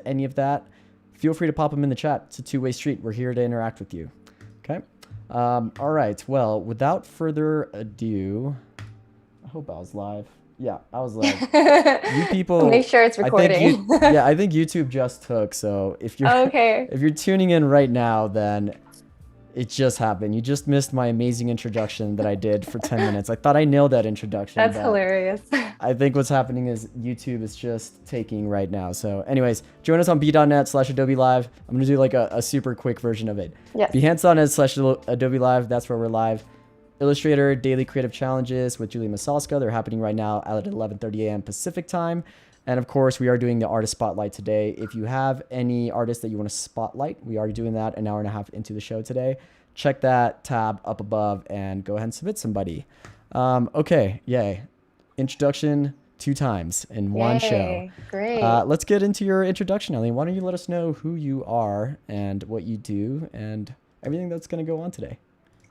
any of that, feel free to pop them in the chat. It's a two-way street. We're here to interact with you. Okay. All right. Well, without further ado, I hope I was live. Yeah, I was live. You people, make sure it's recording. I think YouTube just took. So if you're okay, if you're tuning in right now, then it just happened. You just missed my amazing introduction that I did for 10 minutes. I thought I nailed that introduction. that's hilarious. I think what's happening is YouTube is just taking right now. So anyways, join us on b.net/Adobe Live. I'm going to do like a super quick version of it. Yes. Behance.net/Adobe Live. That's where we're live. Illustrator Daily Creative Challenges with Julie Masalska. They're happening right now at 11:30 a.m. Pacific time. And of course, we are doing the artist spotlight today. If you have any artists that you want to spotlight, we are doing that an hour and a half into the show today. Check that tab up above and go ahead and submit somebody. Okay, yay. Introduction 2 times in one show. Great. Let's get into your introduction, Eileen. Why don't you let us know who you are and what you do and everything that's going to go on today.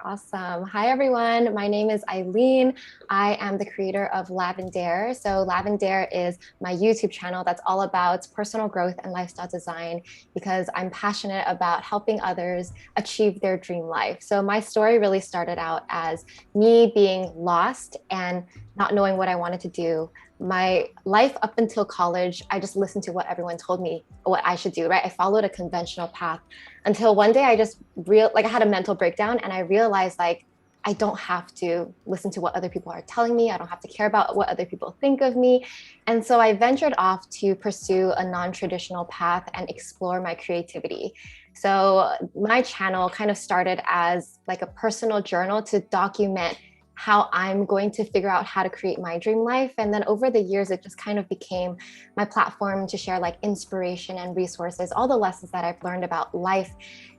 Awesome. Hi, everyone. My name is Eileen. I am the creator of Lavendaire. So Lavendaire is my YouTube channel that's all about personal growth and lifestyle design because I'm passionate about helping others achieve their dream life. So my story really started out as me being lost and not knowing what I wanted to do. My life up until college, I just listened to what everyone told me what I should do, right? I followed a conventional path until one day I just I had a mental breakdown and I realized like, I don't have to listen to what other people are telling me. I don't have to care about what other people think of me. And so I ventured off to pursue a non-traditional path and explore my creativity. So my channel kind of started as like a personal journal to document how I'm going to figure out how to create my dream life. And then over the years, it just kind of became my platform to share like inspiration and resources, all the lessons that I've learned about life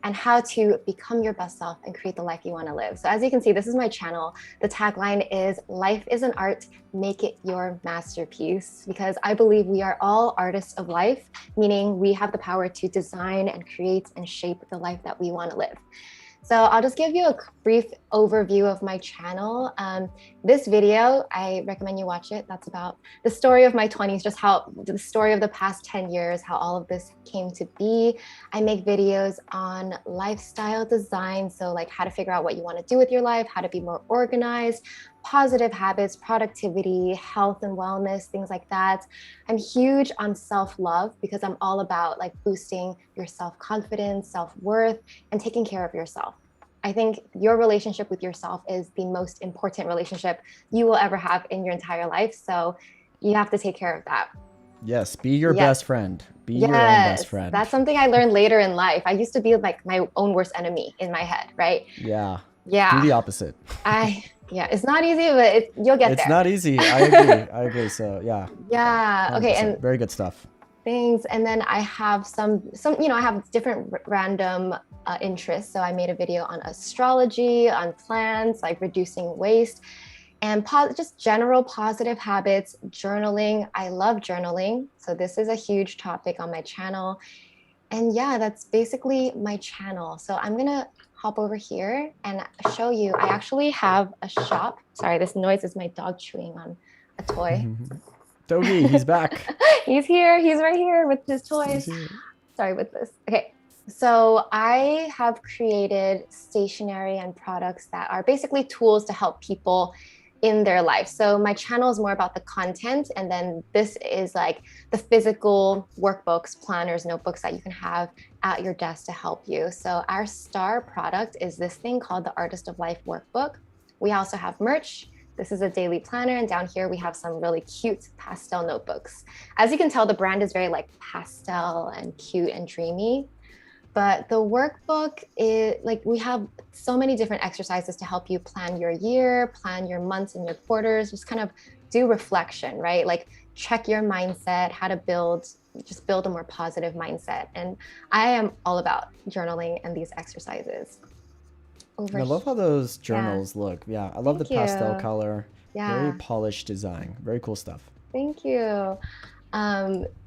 and how to become your best self and create the life you want to live. So as you can see, this is my channel. The tagline is "Life is an art, make it your masterpiece," because I believe we are all artists of life, meaning we have the power to design and create and shape the life that we want to live. So I'll just give you a brief overview of my channel. This video, I recommend you watch it. That's about the story of my 20s, just how the story of the past 10 years, how all of this came to be. I make videos on lifestyle design. So like how to figure out what you want to do with your life, how to be more organized, positive habits, productivity, health and wellness, things like that. I'm huge on self-love because I'm all about like boosting your self-confidence, self-worth, and taking care of yourself. I think your relationship with yourself is the most important relationship you will ever have in your entire life. So you have to take care of that. Yes, be your best friend. Be your own best friend. That's something I learned later in life. I used to be like my own worst enemy in my head, right? Yeah. Yeah. Do the opposite. Yeah, it's not easy, but you'll get there. It's not easy. I agree. I agree. So yeah. Yeah. 100%. Okay. And very good stuff. Thanks. And then I have some, I have different random interests. So I made a video on astrology, on plants, like reducing waste, and just general positive habits, journaling. I love journaling. So this is a huge topic on my channel. And yeah, that's basically my channel. So I'm going to hop over here and show you. I actually have a shop. Sorry, this noise is my dog chewing on a toy. Doggy, he's back. He's here. He's right here with his toys. Sorry with this. Okay. So I have created stationery and products that are basically tools to help people in their life. So my channel is more about the content. And then this is like the physical workbooks, planners, notebooks that you can have at your desk to help you. So our star product is this thing called the Artist of Life Workbook. We also have merch. This is a daily planner. And down here, we have some really cute pastel notebooks. As you can tell, the brand is very like pastel and cute and dreamy. But the workbook is like, we have so many different exercises to help you plan your year, plan your months and your quarters, just kind of do reflection, right? Like check your mindset, how to just build a more positive mindset. And I am all about journaling and these exercises. I love how those journals look. Yeah, I love the pastel color. Yeah. Very polished design. Very cool stuff. Thank you.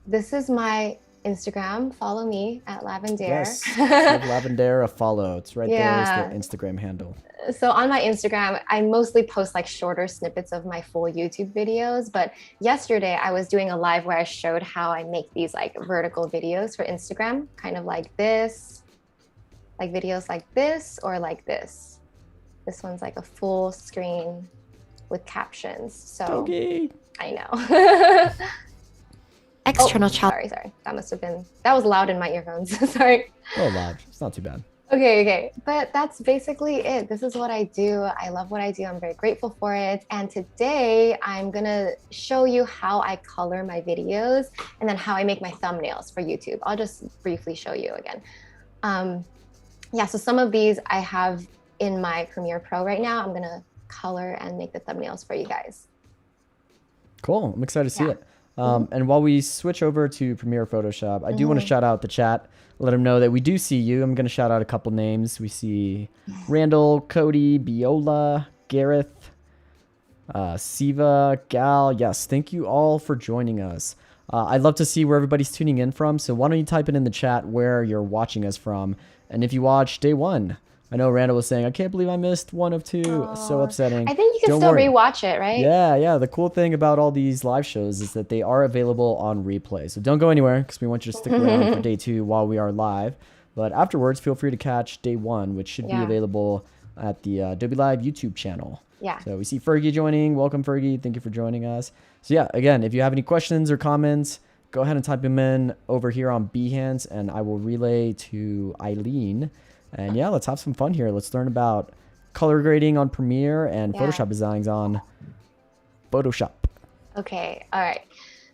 This is my Instagram, follow me at Lavendaire. Yes, give Lavendaire a follow. It's right there is Yeah. the Instagram handle. So on my Instagram, I mostly post like shorter snippets of my full YouTube videos. But yesterday I was doing a live where I showed how I make these like vertical videos for Instagram, kind of like this, like videos like this or like this. This one's like a full screen with captions. So Okay. I know. External challenge. Sorry. That was loud in my earphones. Sorry. Oh, loud. It's not too bad. Okay. But that's basically it. This is what I do. I love what I do. I'm very grateful for it. And today I'm going to show you how I color my videos and then how I make my thumbnails for YouTube. I'll just briefly show you again. So some of these I have in my Premiere Pro right now. I'm going to color and make the thumbnails for you guys. Cool. I'm excited to see it. And while we switch over to Premiere Photoshop, I do want to shout out the chat, let them know that we do see you. I'm going to shout out a couple names. We see Randall, Cody, Biola, Gareth, Siva, Gal. Yes, thank you all for joining us. I'd love to see where everybody's tuning in from. So why don't you type it in the chat where you're watching us from. And if you watch day one, I know Randall was saying, I can't believe I missed one of two. So upsetting. I think you can still rewatch it, right? Yeah. The cool thing about all these live shows is that they are available on replay. So don't go anywhere because we want you to stick around for day two while we are live. But afterwards, feel free to catch day one, which should be available at the Adobe Live YouTube channel. Yeah. So we see Fergie joining. Welcome, Fergie. Thank you for joining us. So yeah, again, if you have any questions or comments, go ahead and type them in over here on Behance, and I will relay to Eileen. And yeah, let's have some fun here. Let's learn about color grading on Premiere and Photoshop designs on Photoshop. Okay, all right.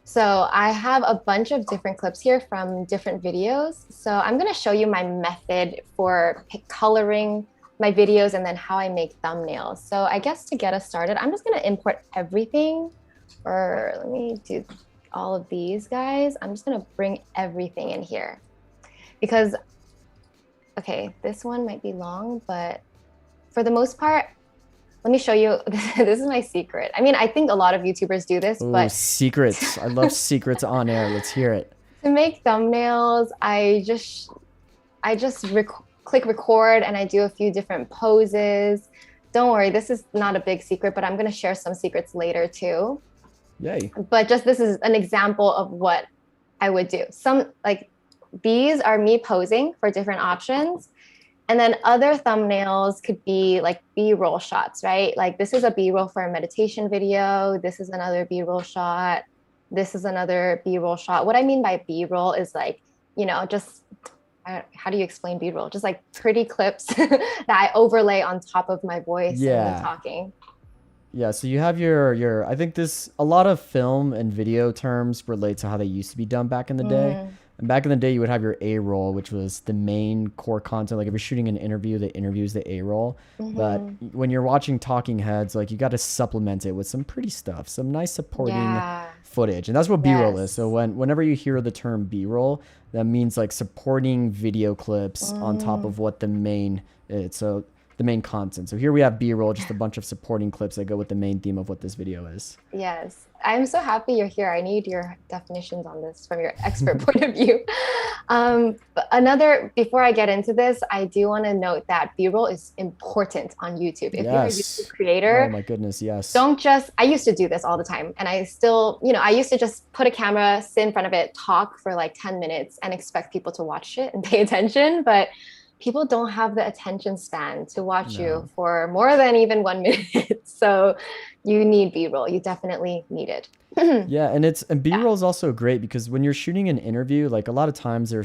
So I have a bunch of different clips here from different videos. So I'm going to show you my method for coloring my videos and then how I make thumbnails. So I guess to get us started, I'm just going to import everything, or let me do all of these guys. I'm just going to bring everything in here because okay, this one might be long, but for the most part, let me show you. This is my secret. I mean, I think a lot of YouTubers do this, but secrets. I love secrets on air. Let's hear it. To make thumbnails, I just click record and I do a few different poses. Don't worry, this is not a big secret, but I'm going to share some secrets later too. Yay. But just this is an example of what I would do. These are me posing for different options. And then other thumbnails could be like B-roll shots, right? Like this is a B-roll for a meditation video. This is another B-roll shot. This is another B-roll shot. What I mean by B-roll is like, just, how do you explain B-roll? Just like pretty clips that I overlay on top of my voice and the talking. Yeah, so you have your, I think a lot of film and video terms relate to how they used to be done back in the day. And back in the day, you would have your A-roll, which was the main core content. Like if you're shooting an interview, the interview is the A-roll. But when you're watching talking heads, like you got to supplement it with some pretty stuff, some nice supporting footage. And that's what B-roll is. So whenever you hear the term B-roll, that means like supporting video clips on top of what the main is. So the main content. So here we have B-roll, just a bunch of supporting clips that go with the main theme of what this video is. Yes. I'm so happy you're here. I need your definitions on this from your expert point of view. But before I get into this, I do want to note that B-roll is important on YouTube. If you're a YouTube creator, oh my goodness, yes. I used to do this all the time. And I still, I used to just put a camera, sit in front of it, talk for like 10 minutes and expect people to watch it and pay attention. But people don't have the attention span to watch you for more than even 1 minute. So you need B-roll. You definitely need it. Yeah, and B-roll is also great because when you're shooting an interview, like a lot of times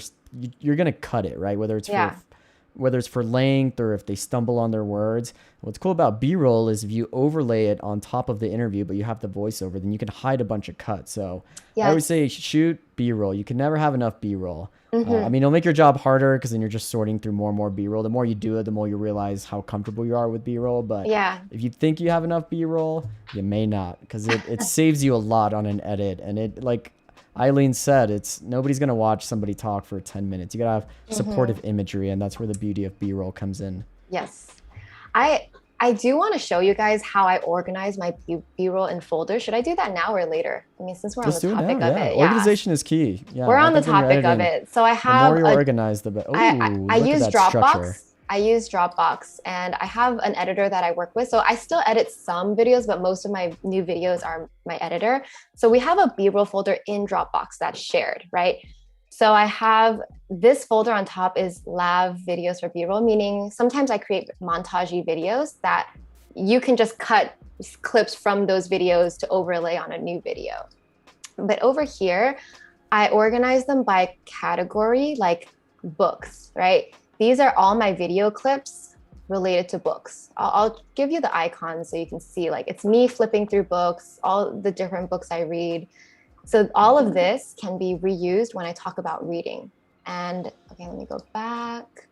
you're gonna cut it, right? Whether it's for length or if they stumble on their words. What's cool about B-roll is if you overlay it on top of the interview, but you have the voiceover, then you can hide a bunch of cuts. So I always say shoot B-roll. You can never have enough B-roll. I mean, it'll make your job harder because then you're just sorting through more and more B-roll. The more you do it, the more you realize how comfortable you are with B-roll. But if you think you have enough B-roll, you may not because it saves you a lot on an edit. And it, like Eileen said, nobody's going to watch somebody talk for 10 minutes. You got to have supportive imagery, and that's where the beauty of B-roll comes in. Yes. I I do want to show you guys how I organize my B-roll in folders. Should I do that now or later? I mean, since we're on Just the do it topic now. of Yeah, it, organization is key. Yeah, we're I on the think when you're topic of editing, it. So I the more have you're organized, the better. Ooh, I look at use that structure. Dropbox. I use Dropbox, and I have an editor that I work with. So I still edit some videos, but most of my new videos are my editor. So we have a B-roll folder in Dropbox that's shared, right? So I have this folder on top is Lav videos for B-roll, meaning sometimes I create montagey videos that you can just cut clips from those videos to overlay on a new video. But over here, I organize them by category, like books, right? These are all my video clips related to books. I'll give you the icons so you can see, like, it's me flipping through books, all the different books I read. So all of this can be reused when I talk about reading. And okay, let me go back.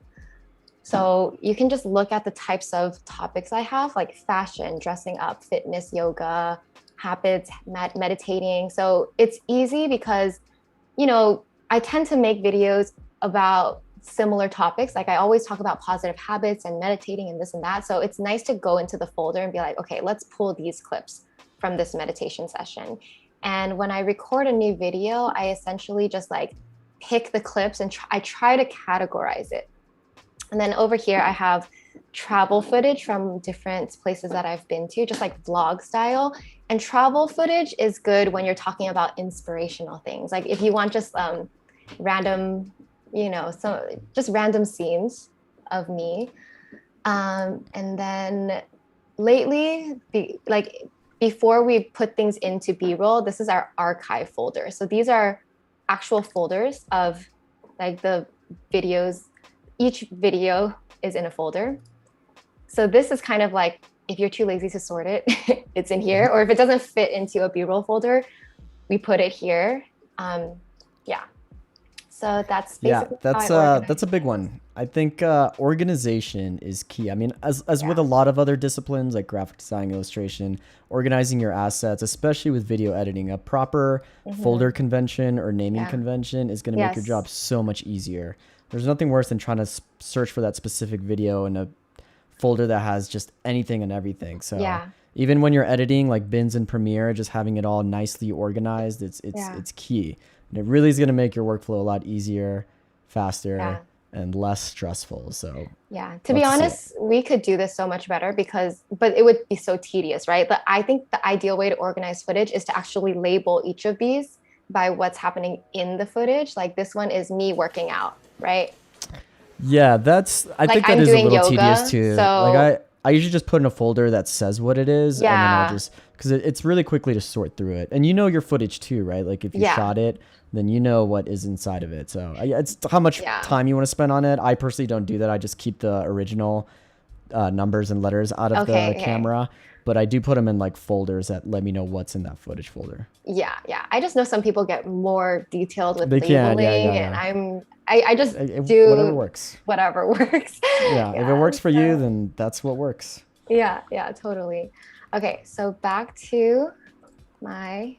So you can just look at the types of topics I have, like fashion, dressing up, fitness, yoga, habits, meditating. So it's easy because, you know, I tend to make videos about similar topics. Like I always talk about positive habits and meditating and this and that. So it's nice to go into the folder and be like, okay, let's pull these clips from this meditation session. And when I record a new video, I essentially just like pick the clips and I try to categorize it. And then over here, I have travel footage from different places that I've been to, just like vlog style. And travel footage is good when you're talking about inspirational things. Like if you want just random, you know, just random scenes of me. And then lately, before we put things into B-roll, this is our archive folder. So these are actual folders of like the videos. Each video is in a folder. So this is kind of like, if you're too lazy to sort it, it's in here. Or if it doesn't fit into a B-roll folder, we put it here. Yeah. So that's basically that's a big one. I think organization is key. I mean, as with a lot of other disciplines like graphic design, illustration, organizing your assets, especially with video editing, a proper folder convention or naming convention is going to make your job so much easier. There's nothing worse than trying to search for that specific video in a folder that has just anything and everything. So even when you're editing like bins in Premiere, just having it all nicely organized, it's key. And it really is going to make your workflow a lot easier, faster, and less stressful. So to be honest, we could do this so much better but it would be so tedious, right? But I think the ideal way to organize footage is to actually label each of these by what's happening in the footage. Like this one is me working out, right? Yeah, I think that is a little tedious too. So like I usually just put in a folder that says what it is, and then I'll just, because it's really quickly to sort through it. And you know your footage too, right? Like if you shot it, then you know what is inside of it. So it's how much time you want to spend on it. I personally don't do that. I just keep the original numbers and letters out of the camera. But I do put them in like folders that let me know what's in that footage folder. Yeah. I just know some people get more detailed with labeling, and I just do whatever works. Whatever works. Yeah, if it works for you, then that's what works. Yeah, totally. Okay, so back to my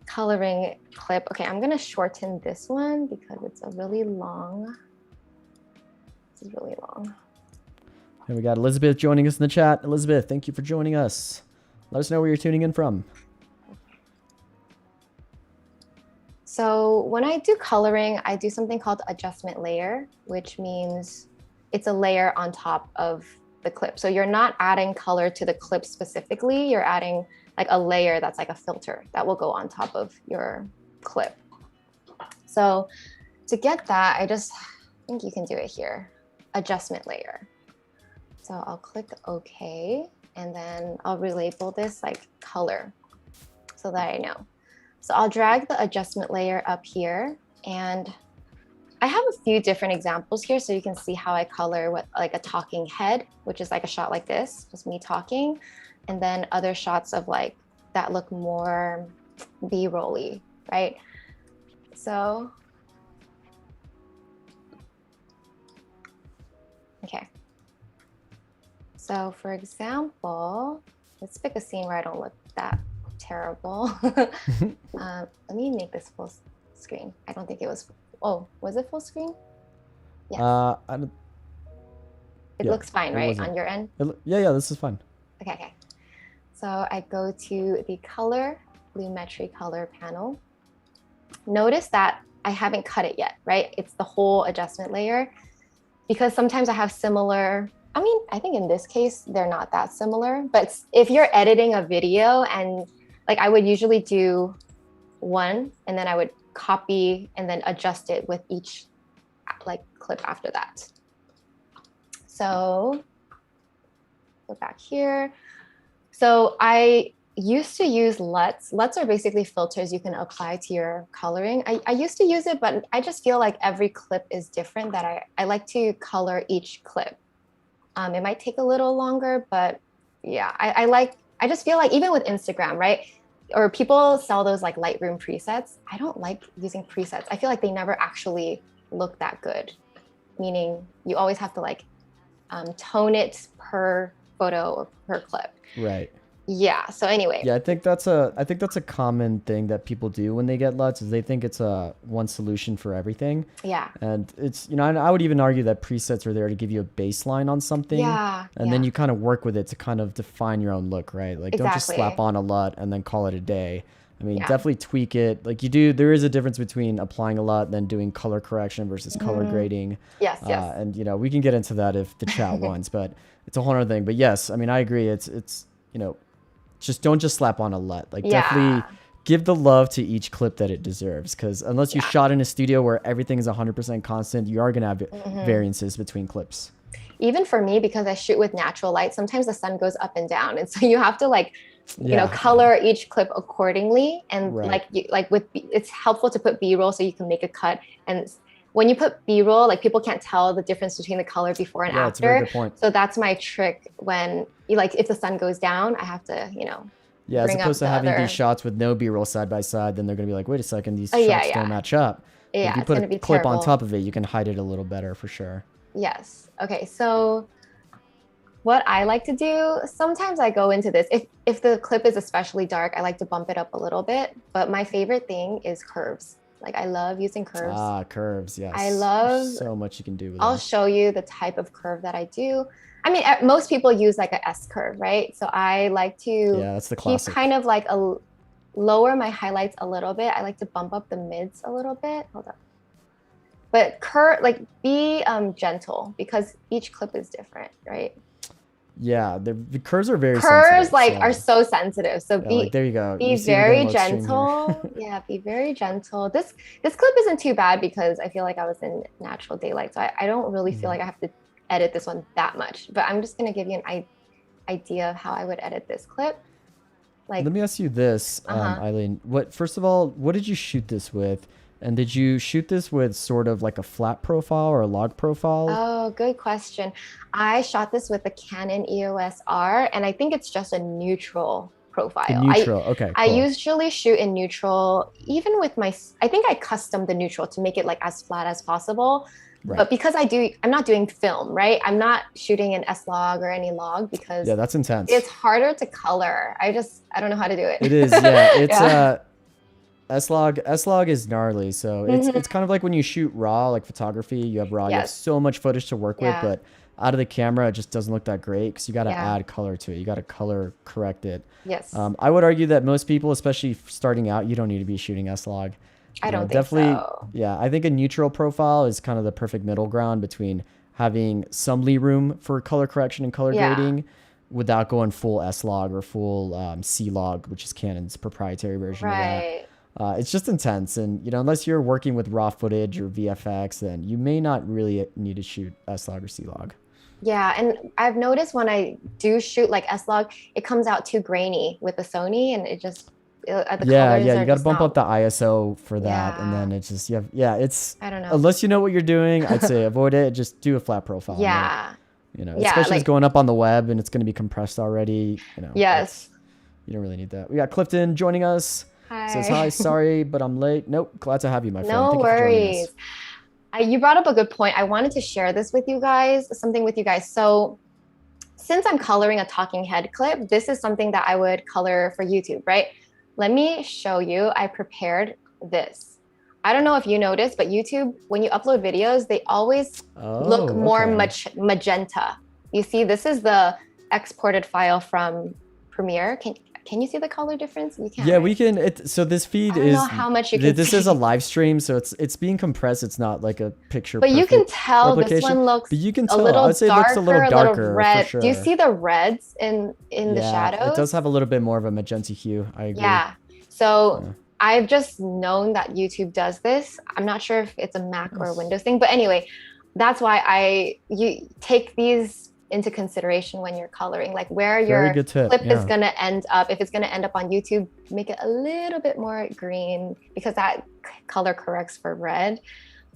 coloring clip. Okay, I'm gonna shorten this one because it's a really long. This is really long. Here we got Elizabeth joining us in the chat. Elizabeth, thank you for joining us. Let us know where you're tuning in from. So when I do coloring, I do something called adjustment layer, which means it's a layer on top of the clip. So you're not adding color to the clip specifically, you're adding like a layer that's like a filter that will go on top of your clip. So to get that, I think you can do it here, adjustment layer. So I'll click OK, and then I'll relabel this like color so that I know. So I'll drag the adjustment layer up here, and I have a few different examples here so you can see how I color with like a talking head, which is like a shot like this, just me talking, and then other shots of like that look more B-roll-y, right? So, okay. So for example, let's pick a scene where I don't look that terrible. Let me make this full screen. I don't think it was. Oh, was it full screen? Yes. It Yeah, looks fine, it right, wasn't. on your end? Yeah, this is fine. Okay, okay. So I go to the color, Lumetri color panel. Notice that I haven't cut it yet, right? It's the whole adjustment layer because sometimes I have similar, I mean, I think in this case, they're not that similar, but if you're editing a video and like I would usually do one and then I would copy and then adjust it with each like clip after that. So go back here. So I used to use LUTs. LUTs are basically filters you can apply to your coloring. I used to use it, but I just feel like every clip is different that I like to color each clip. It might take a little longer, but yeah, I just feel like even with Instagram, right? Or people sell those like Lightroom presets. I don't like using presets. I feel like they never actually look that good. Meaning you always have to like tone it per photo or per clip. Right. Yeah. So anyway. Yeah, I think that's a common thing that people do when they get LUTs is they think it's a one solution for everything. Yeah. And it's, you know, I would even argue that presets are there to give you a baseline on something. Yeah. And then you kind of work with it to kind of define your own look, right? Like don't just slap on a LUT and then call it a day. I mean, definitely tweak it. Like there is a difference between applying a LUT and then doing color correction versus color grading. Yes, yes. And you know, we can get into that if the chat wants, but it's a whole other thing. But yes, I mean, I agree. It's, you know, don't just slap on a LUT. Like definitely give the love to each clip that it deserves. Because unless you shot in a studio where everything is 100% constant, you are going to have variances between clips. Even for me, because I shoot with natural light, sometimes the sun goes up and down. And so you have to like, you know, color each clip accordingly. And it's helpful to put B-roll so you can make a cut. And when you put B-roll, like people can't tell the difference between the color before and after. That's a very good point. So that's my trick when like if the sun goes down, I have to, you know, as opposed to having these shots with no B-roll side by side, then they're gonna be like, wait a second, these shots don't match up. Yeah, if you put a clip on top of it, you can hide it a little better for sure. Yes. Okay. So what I like to do, sometimes I go into this. If the clip is especially dark, I like to bump it up a little bit. But my favorite thing is curves. Like I love using curves. Ah, curves, yes. I love so much you can do with I'll them. show you the type of curve that I do. I mean, most people use like a S curve, right? So I like to that's the classic. keep kind of like lower my highlights a little bit. I like to bump up the mids a little bit. Hold on. But like be gentle because each clip is different, right? Yeah, the curves are very sensitive. like are so sensitive. So like, there you go. Be very gentle. Yeah, be very gentle. This clip isn't too bad because I feel like I was in natural daylight. So I don't really feel like I have to edit this one that much. But I'm just gonna give you an idea of how I would edit this clip. Like, let me ask you this, Eileen. First of all, what did you shoot this with? And did you shoot this with sort of like a flat profile or a log profile? Oh, good question. I shot this with the Canon EOS R, and I think it's just a neutral profile. Neutral, okay, cool. I usually shoot in neutral, even with I think I custom the neutral to make it like as flat as possible. Right. But because I'm not doing film, right? I'm not shooting in S-Log or any log because that's intense. It's harder to color. I don't know how to do it. It is, yeah. It's S-Log is gnarly. So it's kind of like when you shoot raw, like photography, you have raw, you have so much footage to work with, but out of the camera, it just doesn't look that great because you got to add color to it. You got to color correct it. Yes. I would argue that most people, especially starting out, you don't need to be shooting S-Log. I don't think so. Yeah, I think a neutral profile is kind of the perfect middle ground between having some room for color correction and color grading without going full S-Log or full C-Log, which is Canon's proprietary version of that. It's just intense. And, you know, unless you're working with raw footage or VFX, then you may not really need to shoot S-Log or C-Log. Yeah, and I've noticed when I do shoot like S-Log, it comes out too grainy with the Sony and it just... you got to bump up the ISO for that, and then it's just it's I don't know, unless you know what you're doing, I'd say avoid it. Just do a flat profile. You know, especially if it's going up on the web and it's going to be compressed already, you know. Yes, you don't really need that. We got Clifton joining us. Hi. Says hi, sorry but I'm late. Nope, glad to have you, my friend. No worries. You brought up a good point. I wanted to share this with you guys, so since I'm coloring a talking head clip, this is something that I would color for YouTube, right? Let me show you. I prepared this. I don't know if you noticed, but YouTube, when you upload videos, they always look more magenta, You see, this is the exported file from Premiere. Can you see the color difference? You can. Yeah, right? we can. So this feed I don't know how much you can this see. is a live stream, so it's being compressed. It's not like a picture. But you can perfect tell this replication. one looks But you can a tell. I little would say it looks a little darker red. for sure. Do you see the reds in the shadows? It does have a little bit more of a magenta hue. I agree. Yeah. So I've just known that YouTube does this. I'm not sure if it's a Mac or a Windows thing, but anyway, that's why you take these into consideration when you're coloring, like where your clip is going to end up. If it's going to end up on YouTube, make it a little bit more green because that color corrects for red.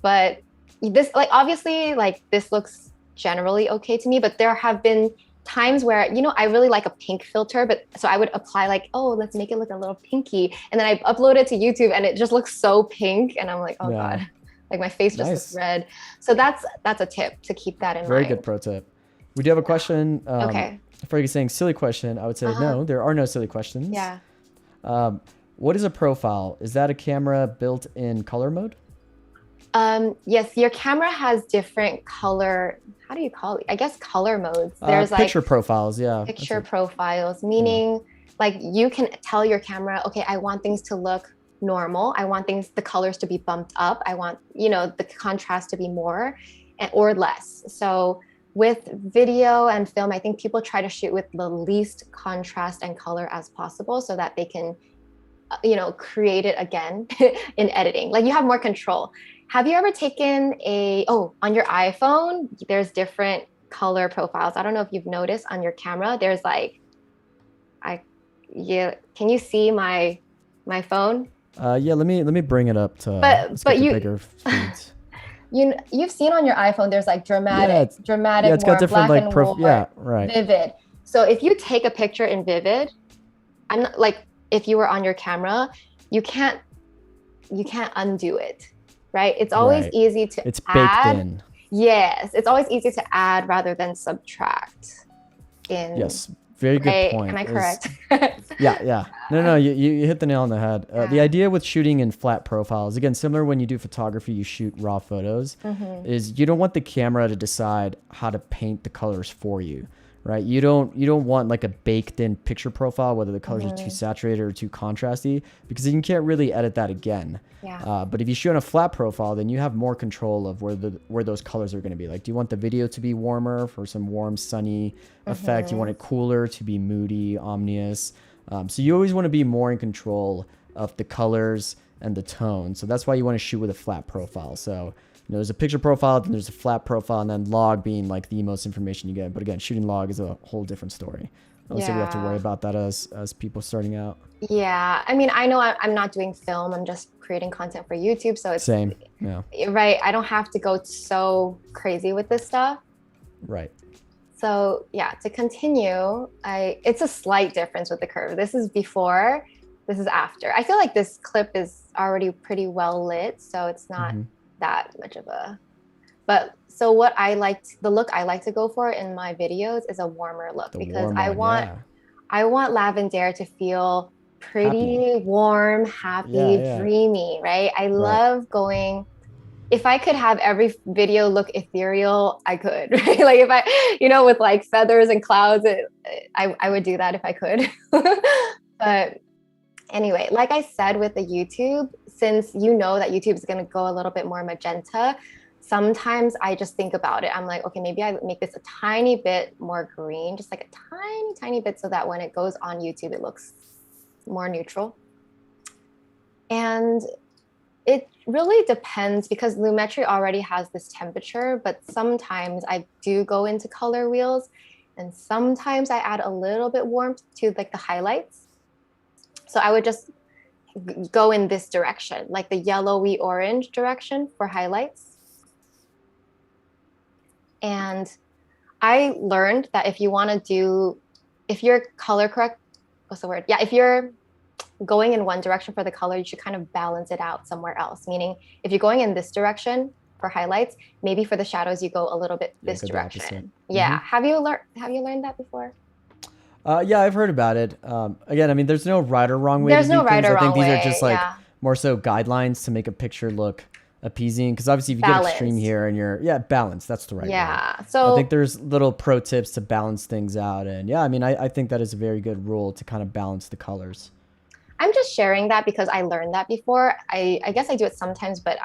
But this, like, obviously, like this looks generally okay to me, but there have been times where, you know, I really like a pink filter, but so I would apply like, oh, let's make it look a little pinky. And then I upload it to YouTube and it just looks so pink. And I'm like, oh God, like my face just looks red. So that's a tip to keep that in mind. Very good pro tip. We do have a question. Okay. For you saying silly question, I would say no, there are no silly questions. Yeah. What is a profile? Is that a camera built in color mode? Yes, your camera has different color, how do you call it? I guess color modes. There's like picture profiles, yeah. Picture profiles, meaning like you can tell your camera, okay, I want things to look normal. I want the colors to be bumped up. I want, you know, the contrast to be more or less. So with video and film, I think people try to shoot with the least contrast and color as possible so that they can, you know, create it again in editing. Like you have more control. Have you ever taken on your iPhone, there's different color profiles. I don't know if you've noticed on your camera, there's like, can you see my phone? Yeah, let me bring it up to but you bigger feeds. You've seen on your iPhone, there's like dramatic, yeah, it's got different black like and white, vivid. So if you take a picture in vivid, I'm not like, if you were on your camera, you can't undo it, right? It's always easy to it's add. Baked in. Yes, it's always easy to add rather than subtract. Yes, very good point. Am I correct? Yeah. No, you hit the nail on the head. The idea with shooting in flat profiles, again, similar when you do photography, you shoot raw photos, is you don't want the camera to decide how to paint the colors for you, right? You don't want like a baked in picture profile, whether the colors are too saturated or too contrasty, because you can't really edit that again. Yeah. But if you shoot on a flat profile, then you have more control of where those colors are going to be. Like, do you want the video to be warmer for some warm, sunny effect? You want it cooler to be moody, ominous. So you always want to be more in control of the colors and the tone. So that's why you want to shoot with a flat profile. So, you know, there's a picture profile, then there's a flat profile, and then log being like the most information you get. But again, shooting log is a whole different story. I don't think we have to worry about that as people starting out. Yeah, I mean, I know I'm not doing film. I'm just creating content for YouTube. So it's same. Yeah. Right. I don't have to go so crazy with this stuff. Right. So yeah, to continue, it's a slight difference with the curve. This is before, this is after. I feel like this clip is already pretty well lit, so it's not that much of a, but so what the look I like to go for in my videos is a warmer look because I want Lavendaire to feel pretty warm, happy, dreamy, right? I love going, if I could have every video look ethereal, I could, right? Like if I, you know, with like feathers and clouds, I would do that if I could. But anyway, like I said with the YouTube, since you know that YouTube is going to go a little bit more magenta, sometimes I just think about it. I'm like, okay, maybe I make this a tiny bit more green, just like a tiny, tiny bit so that when it goes on YouTube, it looks more neutral. And it really depends because Lumetri already has this temperature, but sometimes I do go into color wheels and sometimes I add a little bit warmth to like the highlights. So I would just go in this direction, like the yellowy orange direction for highlights. And I learned that if you want to do, if you're color correct, what's the word? Yeah, if you're going in one direction for the color, you should kind of balance it out somewhere else. Meaning if you're going in this direction for highlights, maybe for the shadows, you go a little bit this direction. Yeah. Have you learned that before? Yeah, I've heard about it. Again, I mean, there's no right or wrong way There's to do no right things. or I think wrong these way, are just like more so guidelines to make a picture look appeasing, because obviously if you get extreme Balanced. here and you're balanced, that's the right word. Yeah. I So think there's little pro tips to balance things out, and yeah, I mean, I think that is a very good rule to kind of balance the colors. I'm just sharing that because I learned that before. I guess I do it sometimes, but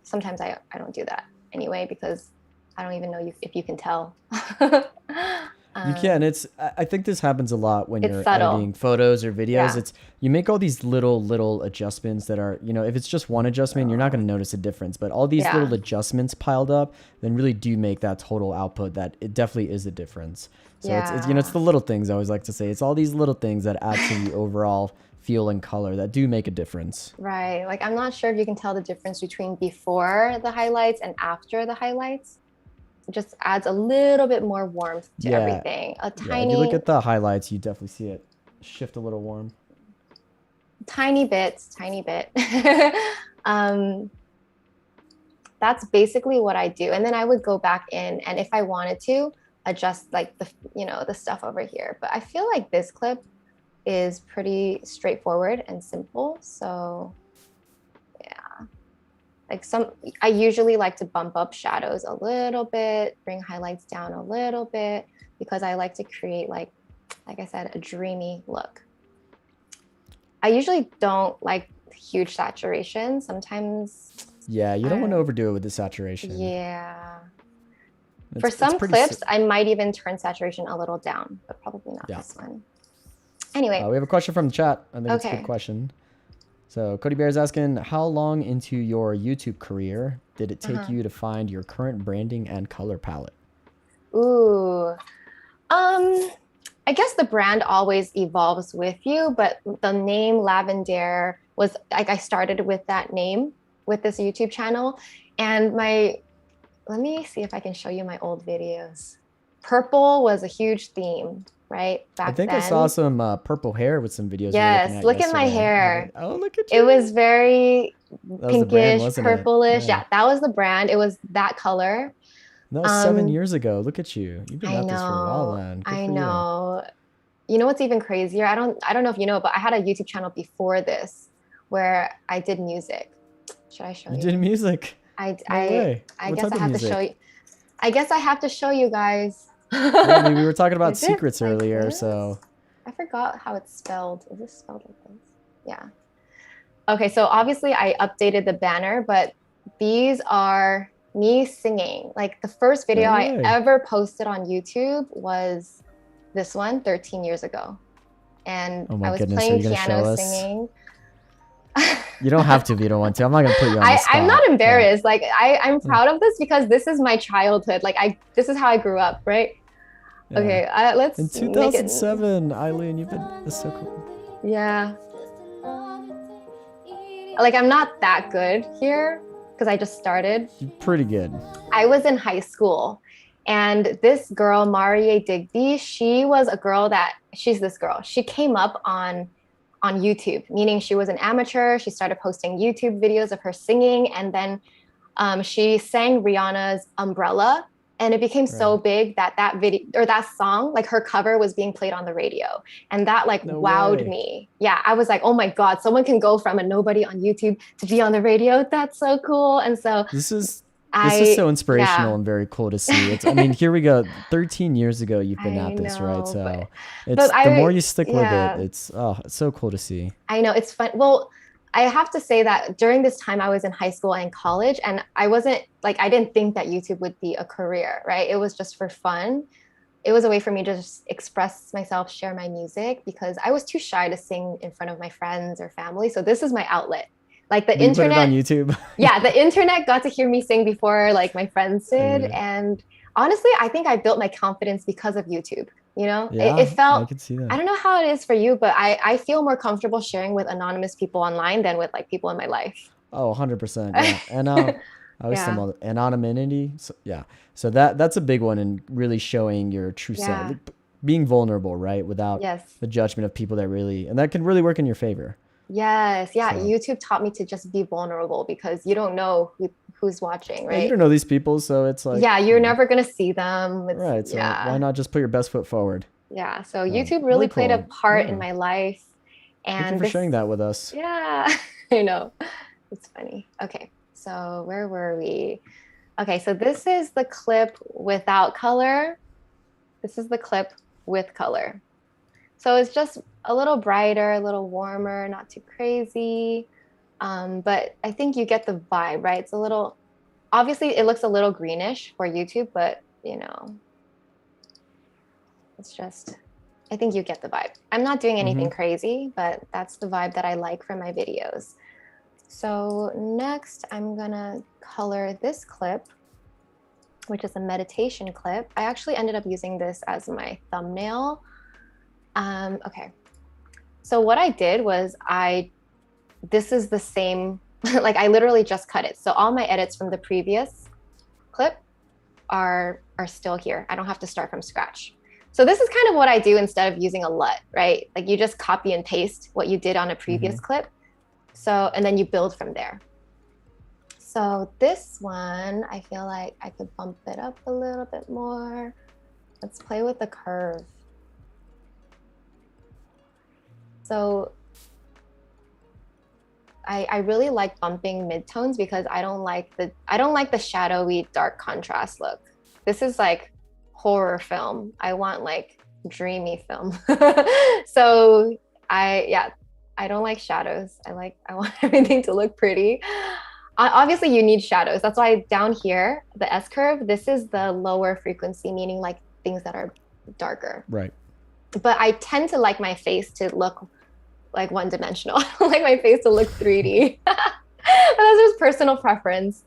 sometimes I don't do that anyway because I don't even know if you can tell. You can. I think this happens a lot when It's you're subtle. editing photos or videos. Yeah. You make all these little adjustments that are, if it's just one adjustment, you're not going to notice a difference. But all these Yeah. little adjustments piled up then really do make that total output that it definitely is a difference. So it's the little things I always like to say. It's all these little things that add to the overall feel and color that do make a difference. Right. Like I'm not sure if you can tell the difference between before the highlights and after the highlights. It just adds a little bit more warmth to everything. A If you tiny, look at the highlights, you definitely see it shift a little warm. tiny bit. That's basically what I do. And then I would go back in, and if I wanted to adjust like the stuff over here. But I feel like this clip is pretty straightforward and simple. So yeah, like I usually like to bump up shadows a little bit, bring highlights down a little bit, because I like to create like I said, a dreamy look. I usually don't like huge saturation. Sometimes. Yeah, you don't want to overdo it with the saturation. Yeah. For some clips, I might even turn saturation a little down, but probably not this one. Anyway. We have a question from the chat. I think it's a good question. So Cody Bear is asking, how long into your YouTube career did it take you to find your current branding and color palette? Ooh. I guess the brand always evolves with you, but the name Lavendaire was like, I started with that name with this YouTube channel, and let me see if I can show you my old videos. Purple was a huge theme, right? Back then. I saw some purple hair with some videos. Yes, look at my hair. Oh, look at you. It was very pinkish, brand, purplish. Yeah, that was the brand. It was that color. That was 7 years ago. Look at you. You've been at this for a while then. Good I for know. You know what's even crazier? I don't know if you know, but I had a YouTube channel before this where I did music. Should I show you? You did music? I guess I have to show you. I guess I have to show you guys. I mean, we were talking about secrets earlier, so. I forgot how it's spelled. Is this spelled like this? Yeah. Okay, so obviously I updated the banner, but these are me singing. Like the first video I ever posted on YouTube was this one 13 years ago. And I was playing piano singing. You don't have to if you don't want to. I'm not gonna put you on the spot. I'm not embarrassed. Like I'm proud of this because this is my childhood. Like this is how I grew up, right? Yeah. Okay, let's. In 2007, Eileen, you've been. That's so cool. Yeah. Like I'm not that good here because I just started. You're pretty good. I was in high school, and this girl, Marie Digby, she was a girl she's this girl. She came up on YouTube, meaning she was an amateur. She started posting YouTube videos of her singing, and then she sang Rihanna's Umbrella, and it became so big that video or that song, like her cover was being played on the radio, and that wowed me. Yeah, I was like, oh my God, someone can go from a nobody on YouTube to be on the radio. That's so cool. And so this is so inspirational and very cool to see. I mean, here we go. 13 years ago, you've been at this, right? So the more you stick with it, it's so cool to see. I know, it's fun. Well, I have to say that during this time, I was in high school and college, and I didn't think that YouTube would be a career, right? It was just for fun. It was a way for me to just express myself, share my music, because I was too shy to sing in front of my friends or family. So this is my outlet. Like the internet on YouTube. Yeah, the internet got to hear me sing before like my friends did. And honestly, I think I built my confidence because of YouTube. You know, it felt, I could see that. I don't know how it is for you, but I feel more comfortable sharing with anonymous people online than with like people in my life. Oh, 100%. Yeah. And I always say anonymity. So, yeah. So that's a big one, in really showing your true self, being vulnerable, right? Without the judgment of people and that can really work in your favor. Yes. Yeah. So. YouTube taught me to just be vulnerable because you don't know who's watching, right? Yeah, you don't know these people. So it's like, you're never going to see them. Right. So why not just put your best foot forward? Yeah. So YouTube really played a part in my life. And thank you for sharing that with us. Yeah, I know. It's funny. Okay. So where were we? Okay, so this is the clip without color. This is the clip with color. So it's just a little brighter, a little warmer, not too crazy. But I think you get the vibe, right? It's a little, obviously it looks a little greenish for YouTube, but you know, it's just, I think you get the vibe. I'm not doing anything crazy, but that's the vibe that I like from my videos. So next I'm gonna color this clip, which is a meditation clip. I actually ended up using this as my thumbnail. Okay, so what I did was this is the same, like I literally just cut it. So all my edits from the previous clip are still here. I don't have to start from scratch. So this is kind of what I do instead of using a LUT, right? Like you just copy and paste what you did on a previous clip. So, and then you build from there. So this one, I feel like I could bump it up a little bit more. Let's play with the curve. So I really like bumping midtones because I don't like the shadowy dark contrast look. This is like horror film. I want like dreamy film. So I don't like shadows. I want everything to look pretty. Obviously you need shadows. That's why down here, the S curve, this is the lower frequency, meaning like things that are darker. Right. But I tend to like my face to look like one-dimensional. I don't like my face to look 3D. But that's just personal preference.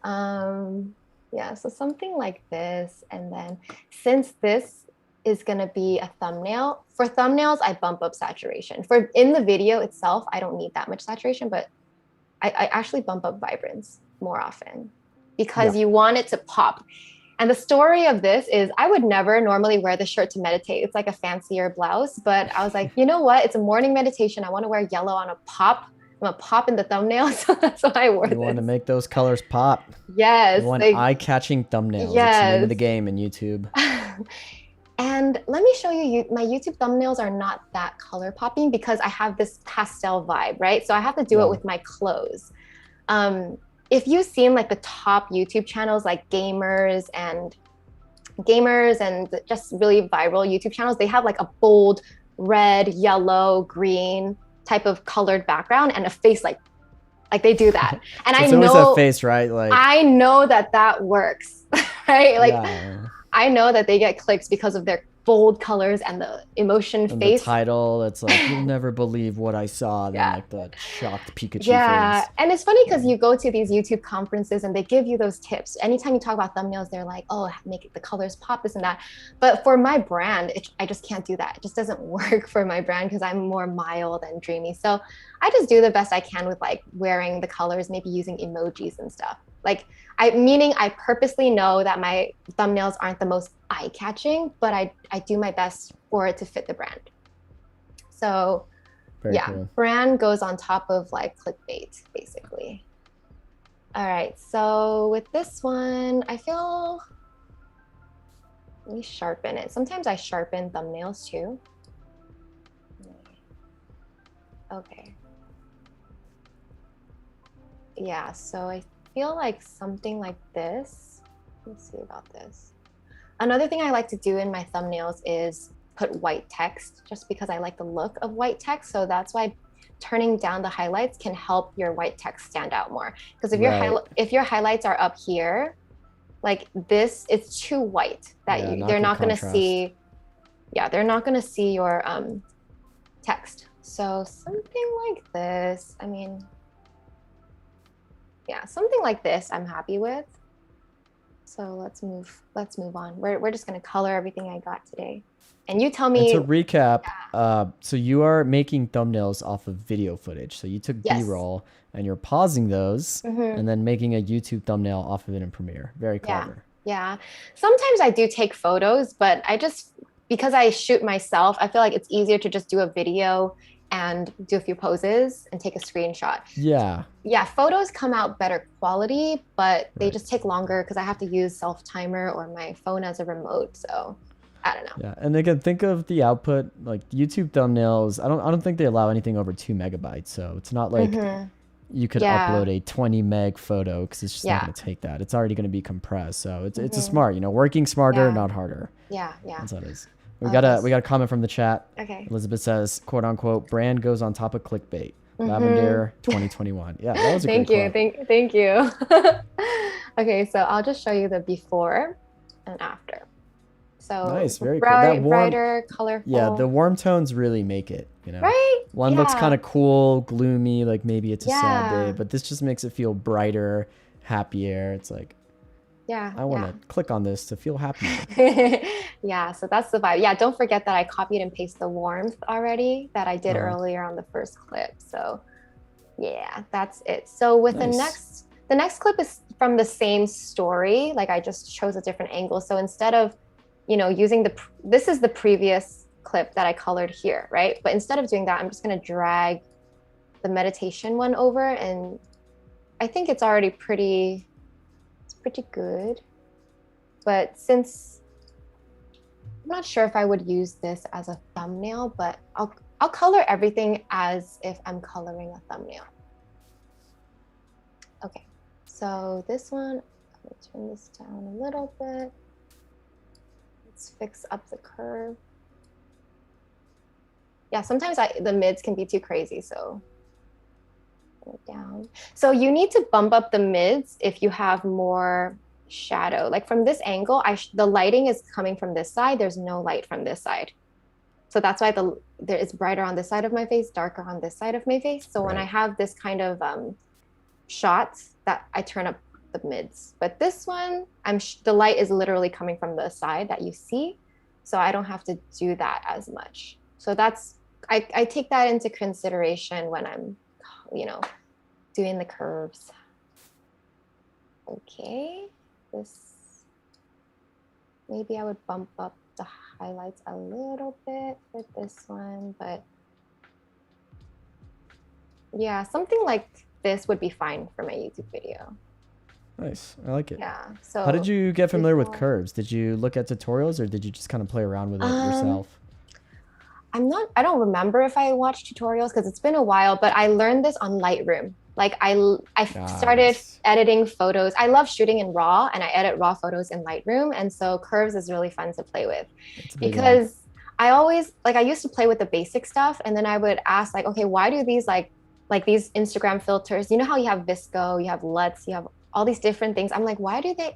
Yeah, so something like this. And then since this is gonna be a thumbnail, for thumbnails, I bump up saturation. For in the video itself, I don't need that much saturation, but I actually bump up vibrance more often because you want it to pop. And the story of this is I would never normally wear the shirt to meditate. It's like a fancier blouse, but I was like, you know what? It's a morning meditation. I want to wear yellow on a pop. I'm gonna pop in the thumbnail. So that's why I wore this. You want to make those colors pop. Yes. You want eye-catching thumbnails. Yes. It's the name of the game in YouTube. And let me show you, my YouTube thumbnails are not that color popping because I have this pastel vibe, right? So I have to do it with my clothes. If you've seen like the top YouTube channels, like gamers and just really viral YouTube channels, they have like a bold red, yellow, green type of colored background and a face like they do that. And it's I know always a face, right? Like I know that works, right? Like I know that they get clicks because of their bold colors and the emotion and face. The title, it's like, you'll never believe what I saw. Then like the shocked Pikachu face. And it's funny because you go to these YouTube conferences and they give you those tips. Anytime you talk about thumbnails, they're like, oh, make the colors pop, this and that. But for my brand, I just can't do that. It just doesn't work for my brand because I'm more mild and dreamy. So I just do the best I can with like wearing the colors, maybe using emojis and stuff. Like meaning I purposely know that my thumbnails aren't the most eye-catching, but I do my best for it to fit the brand. So Very cool. Brand goes on top of like clickbait, basically. All right, so with this one, I feel, let me sharpen it. Sometimes I sharpen thumbnails too. Okay. Yeah, so I feel like something like this. Let's see about this. Another thing I like to do in my thumbnails is put white text just because I like the look of white text. So that's why turning down the highlights can help your white text stand out more. Because if your highlights are up here, like this, it's too white that they're not going to see. Yeah, they're not going to see your text. So something like this, I mean, yeah, something like this I'm happy with. So let's move on. We're just gonna color everything I got today. And you tell me. And to recap, so you are making thumbnails off of video footage. So you took B-roll and you're pausing those and then making a YouTube thumbnail off of it in Premiere. Very clever. Yeah. Sometimes I do take photos, but because I shoot myself, I feel like it's easier to just do a video and do a few poses and take a screenshot. Yeah, photos come out better quality, but they just take longer because I have to use self-timer or my phone as a remote. So I don't know. Yeah, and again, think of the output, like YouTube thumbnails. I don't think they allow anything over 2 megabytes. So it's not like you could Yeah. upload a 20 meg photo because it's just not Yeah. going to take that. It's already going to be compressed. So it's a smart, working smarter, Yeah. not harder. Yeah. That's how it is. We got a comment from the chat. Okay. Elizabeth says, quote unquote, brand goes on top of clickbait. Lavendaire 2021. Yeah, that was a great quote. Thank you. Okay, so I'll just show you the before and after. So nice, very cool. That warm, brighter, colorful. Yeah, the warm tones really make it, Right? One looks kind of cool, gloomy, like maybe it's a sad day, but this just makes it feel brighter, happier. It's like, I want to click on this to feel happier. Yeah, so that's the vibe. Yeah, don't forget that I copied and pasted the warmth already that I did earlier on the first clip. So yeah, that's it. So with the next clip is from the same story. Like I just chose a different angle. So instead of, using this is the previous clip that I colored here, right? But instead of doing that, I'm just going to drag the meditation one over, and I think it's already pretty good. But since I'm not sure if I would use this as a thumbnail, but I'll color everything as if I'm coloring a thumbnail. Okay, so this one, let me turn this down a little bit. Let's fix up the curve. Yeah, sometimes the mids can be too crazy, so down. So you need to bump up the mids if you have more shadow. Like from this angle, the lighting is coming from this side. There's no light from this side. So that's why there is brighter on this side of my face, darker on this side of my face. So when I have this kind of shots, that I turn up the mids. But this one, the light is literally coming from the side that you see. So I don't have to do that as much. So I take that into consideration when I'm doing the curves. Okay, maybe I would bump up the highlights a little bit for this one, but yeah, something like this would be fine for my YouTube video. Nice, I like it. Yeah. So how did you get familiar with curves? Did you look at tutorials or did you just kind of play around with it yourself? I don't remember if I watched tutorials because it's been a while, but I learned this on Lightroom. Like I started editing photos. I love shooting in RAW, and I edit RAW photos in Lightroom. And so curves is really fun to play with because I used to play with the basic stuff, and then I would ask like, okay, why do these like these Instagram filters, how you have Visco, you have LUTs, you have all these different things. I'm like,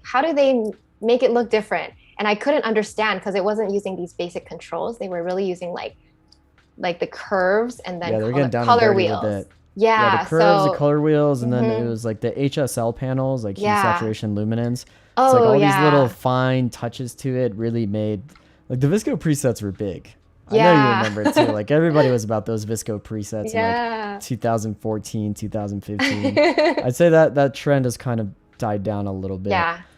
how do they make it look different? And I couldn't understand because it wasn't using these basic controls. They were really using like the curves and then color wheels. Yeah, the curves, the color wheels, and then it was like the HSL panels, like hue, saturation, luminance. Oh, it's like all these little fine touches to it really made, like the Visco presets were big. I know you remember it too. Like everybody was about those Visco presets in like 2014, 2015. I'd say that trend has kind of died down a little bit.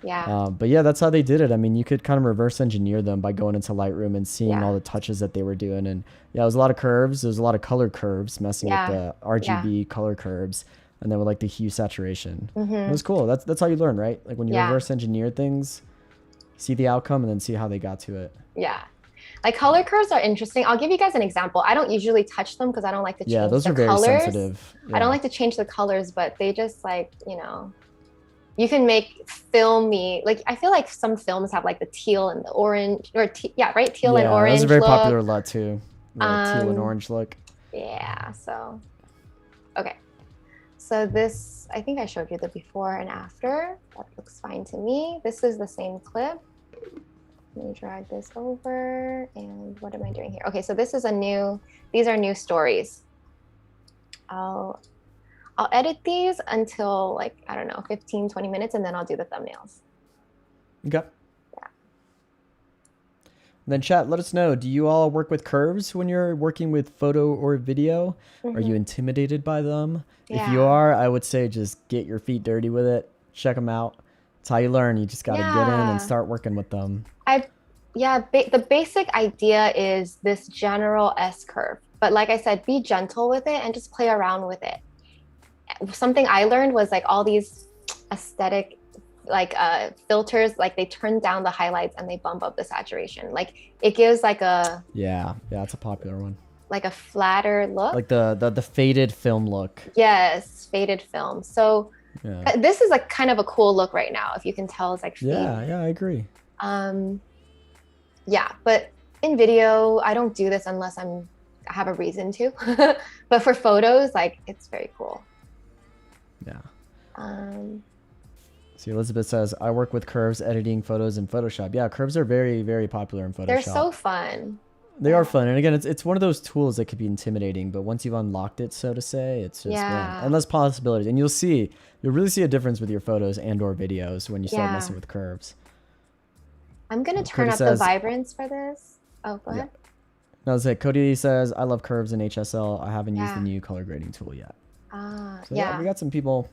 But yeah, that's how they did it. I mean, you could kind of reverse engineer them by going into Lightroom and seeing all the touches that they were doing. And yeah, it was a lot of curves. There was a lot of color curves, messing with the RGB color curves, and then with like the hue saturation. It was cool. That's how you learn, right? Like when you reverse engineer things, see the outcome and then see how they got to it. Yeah. Like color curves are interesting. I'll give you guys an example. I don't usually touch them because I don't like to change the colors. Yeah, those are very sensitive. I don't like to change the colors, but they just like, you can make filmy, like I feel like some films have like the teal and the orange, or teal and orange. Those are very popular a lot too. The teal and orange look. Yeah, so okay. So this, I think I showed you the before and after. That looks fine to me. This is the same clip. Let me drag this over, and what am I doing here? Okay, so these are new stories. I'll edit these until like, I don't know, 15, 20 minutes, and then I'll do the thumbnails. Okay. Yeah. Then chat, let us know. Do you all work with curves when you're working with photo or video? Are you intimidated by them? If you are, I would say just get your feet dirty with it. Check them out. It's how you learn. You just got to get in and start working with them. The basic idea is this general S curve. But like I said, be gentle with it and just play around with it. Something I learned was like all these aesthetic filters, like they turn down the highlights and they bump up the saturation. Like it gives like a... Yeah, it's a popular one. like a flatter look. Like the faded film look. Yes, faded film. So Yeah. this is like kind of a cool look right now. If you can tell, it's like faded. Yeah, I agree. Yeah, but in video, I don't do this unless I have a reason to. But for photos, like it's very cool. Yeah. So Elizabeth says, I work with curves editing photos in Photoshop. Yeah, curves are very, very popular in Photoshop. they're so fun. They are fun. And again, it's one of those tools that could be intimidating, but once you've unlocked it, so to say, it's just endless possibilities. And you'll really see a difference with your photos and or videos when you start messing with curves. I'm going to turn up the vibrance for this. Oh, go ahead. No, that's it. Cody says, I love curves in HSL. I haven't used the new color grading tool yet. So we got some people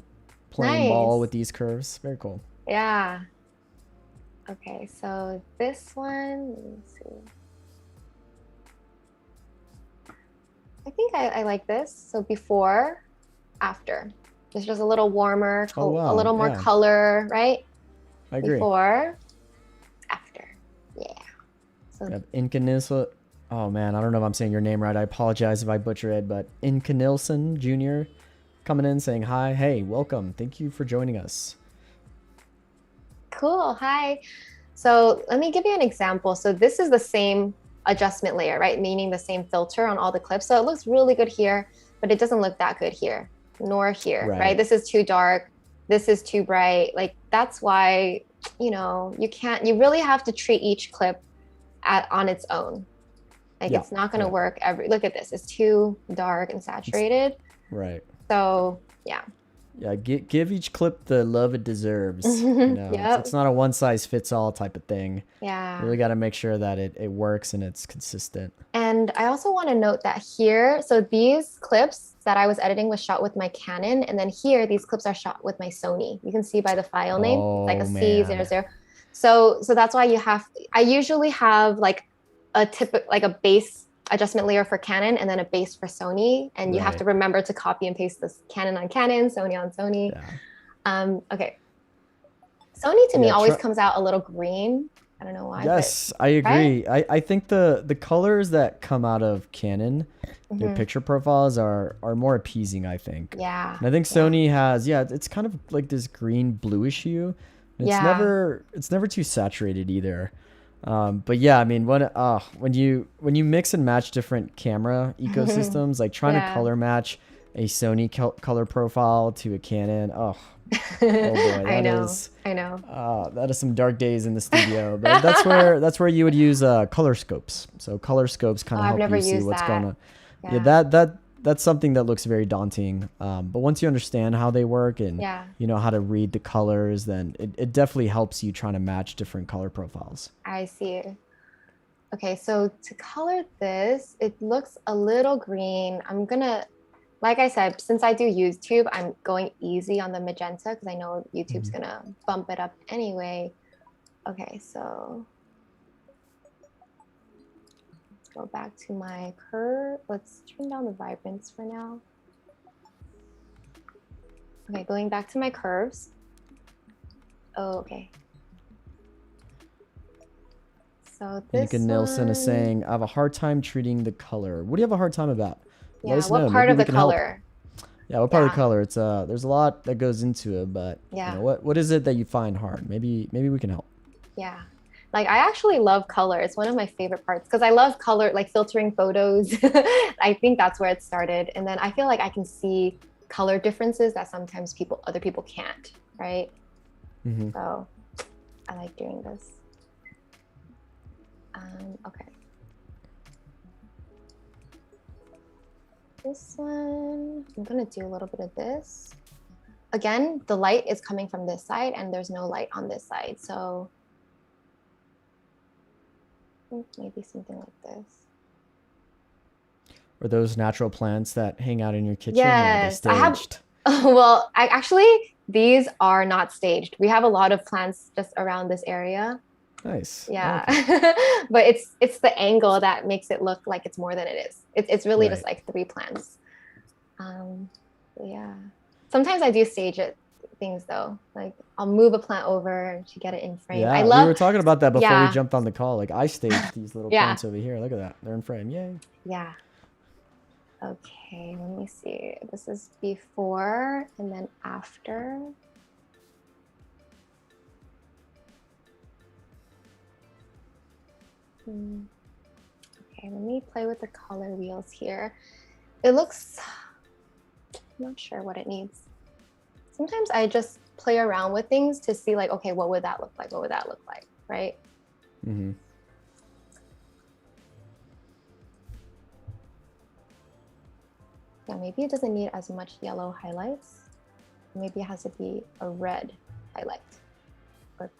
playing ball with these curves. Very cool. Yeah. Okay, so this one, let me see. I think I like this. So before, after. It's just a little warmer, a little more color, right? I agree. Before, after. Yeah. So Incanilson. Oh man, I don't know if I'm saying your name right. I apologize if I butcher it, but Incanilson Jr. coming in saying hi. Hey, welcome. Thank you for joining us. Cool. Hi. So let me give you an example. So this is the same adjustment layer, right? Meaning the same filter on all the clips. So it looks really good here, but it doesn't look that good here, nor here, right? This is too dark. This is too bright. Like that's why, you really have to treat each clip on its own. Like it's not going to work look at this. It's too dark and saturated. Right. So yeah. Yeah, give each clip the love it deserves. It's not a one size fits all type of thing. Yeah. You really got to make sure that it works and it's consistent. And I also want to note that here, so these clips that I was editing was shot with my Canon, and then here these clips are shot with my Sony. You can see by the file name, it's like a C00. So that's why I usually have like a base adjustment layer for Canon and then a base for Sony, and you have to remember to copy and paste this Canon on Canon, Sony on Sony. Okay, Sony to me always comes out a little green. I don't know why. Yes, I agree. Right? I think the colors that come out of Canon, their picture profiles are more appeasing, I think. Yeah. And I think Sony has it's kind of like this green bluish hue. It's never too saturated either. But yeah, I mean, when you mix and match different camera ecosystems, like trying to color match a Sony color profile to a Canon, oh boy, I know. That is some dark days in the studio. But that's where you would use color scopes. So color scopes kind of help you see what's going on. Yeah, that's something that looks very daunting. But once you understand how they work and you know how to read the colors, then it definitely helps you trying to match different color profiles. I see. Okay, so to color this, it looks a little green. I'm gonna, like I said, since I do YouTube, I'm going easy on the magenta because I know YouTube's gonna bump it up anyway. Okay, so go back to my curve. Let's turn down the vibrance for now. Okay, going back to my curves. Oh, okay. So this Nilsson is saying, I have a hard time treating the color. What do you have a hard time about? What part of the color? Yeah, what part of the color? It's there's a lot that goes into it, but what is it that you find hard? Maybe we can help. Yeah. Like I actually love color. It's one of my favorite parts because I love color, like filtering photos. I think that's where it started. And then I feel like I can see color differences that sometimes other people can't, right? So I like doing this. Okay. This one, I'm gonna do a little bit of this. Again, the light is coming from this side and there's no light on this side. So I think maybe something like this. Or those natural plants that hang out in your kitchen? Yes, I have. Well, these are not staged. We have a lot of plants just around this area. Nice. Yeah, but it's the angle that makes it look like it's more than it is. It's really just like 3 plants. Yeah. Sometimes I do stage things though. Like I'll move a plant over to get it in frame. Yeah, we were talking about that before we jumped on the call. Like I staged these little plants over here. Look at that. They're in frame. Yay. Yeah. Okay, let me see. This is before and then after. Okay, let me play with the color wheels here. It looks, I'm not sure what it needs. Sometimes I just play around with things to see like, okay, what would that look like? What would that look like, right? Mm-hmm. Yeah, maybe it doesn't need as much yellow highlights. Maybe it has to be a red highlight. Or...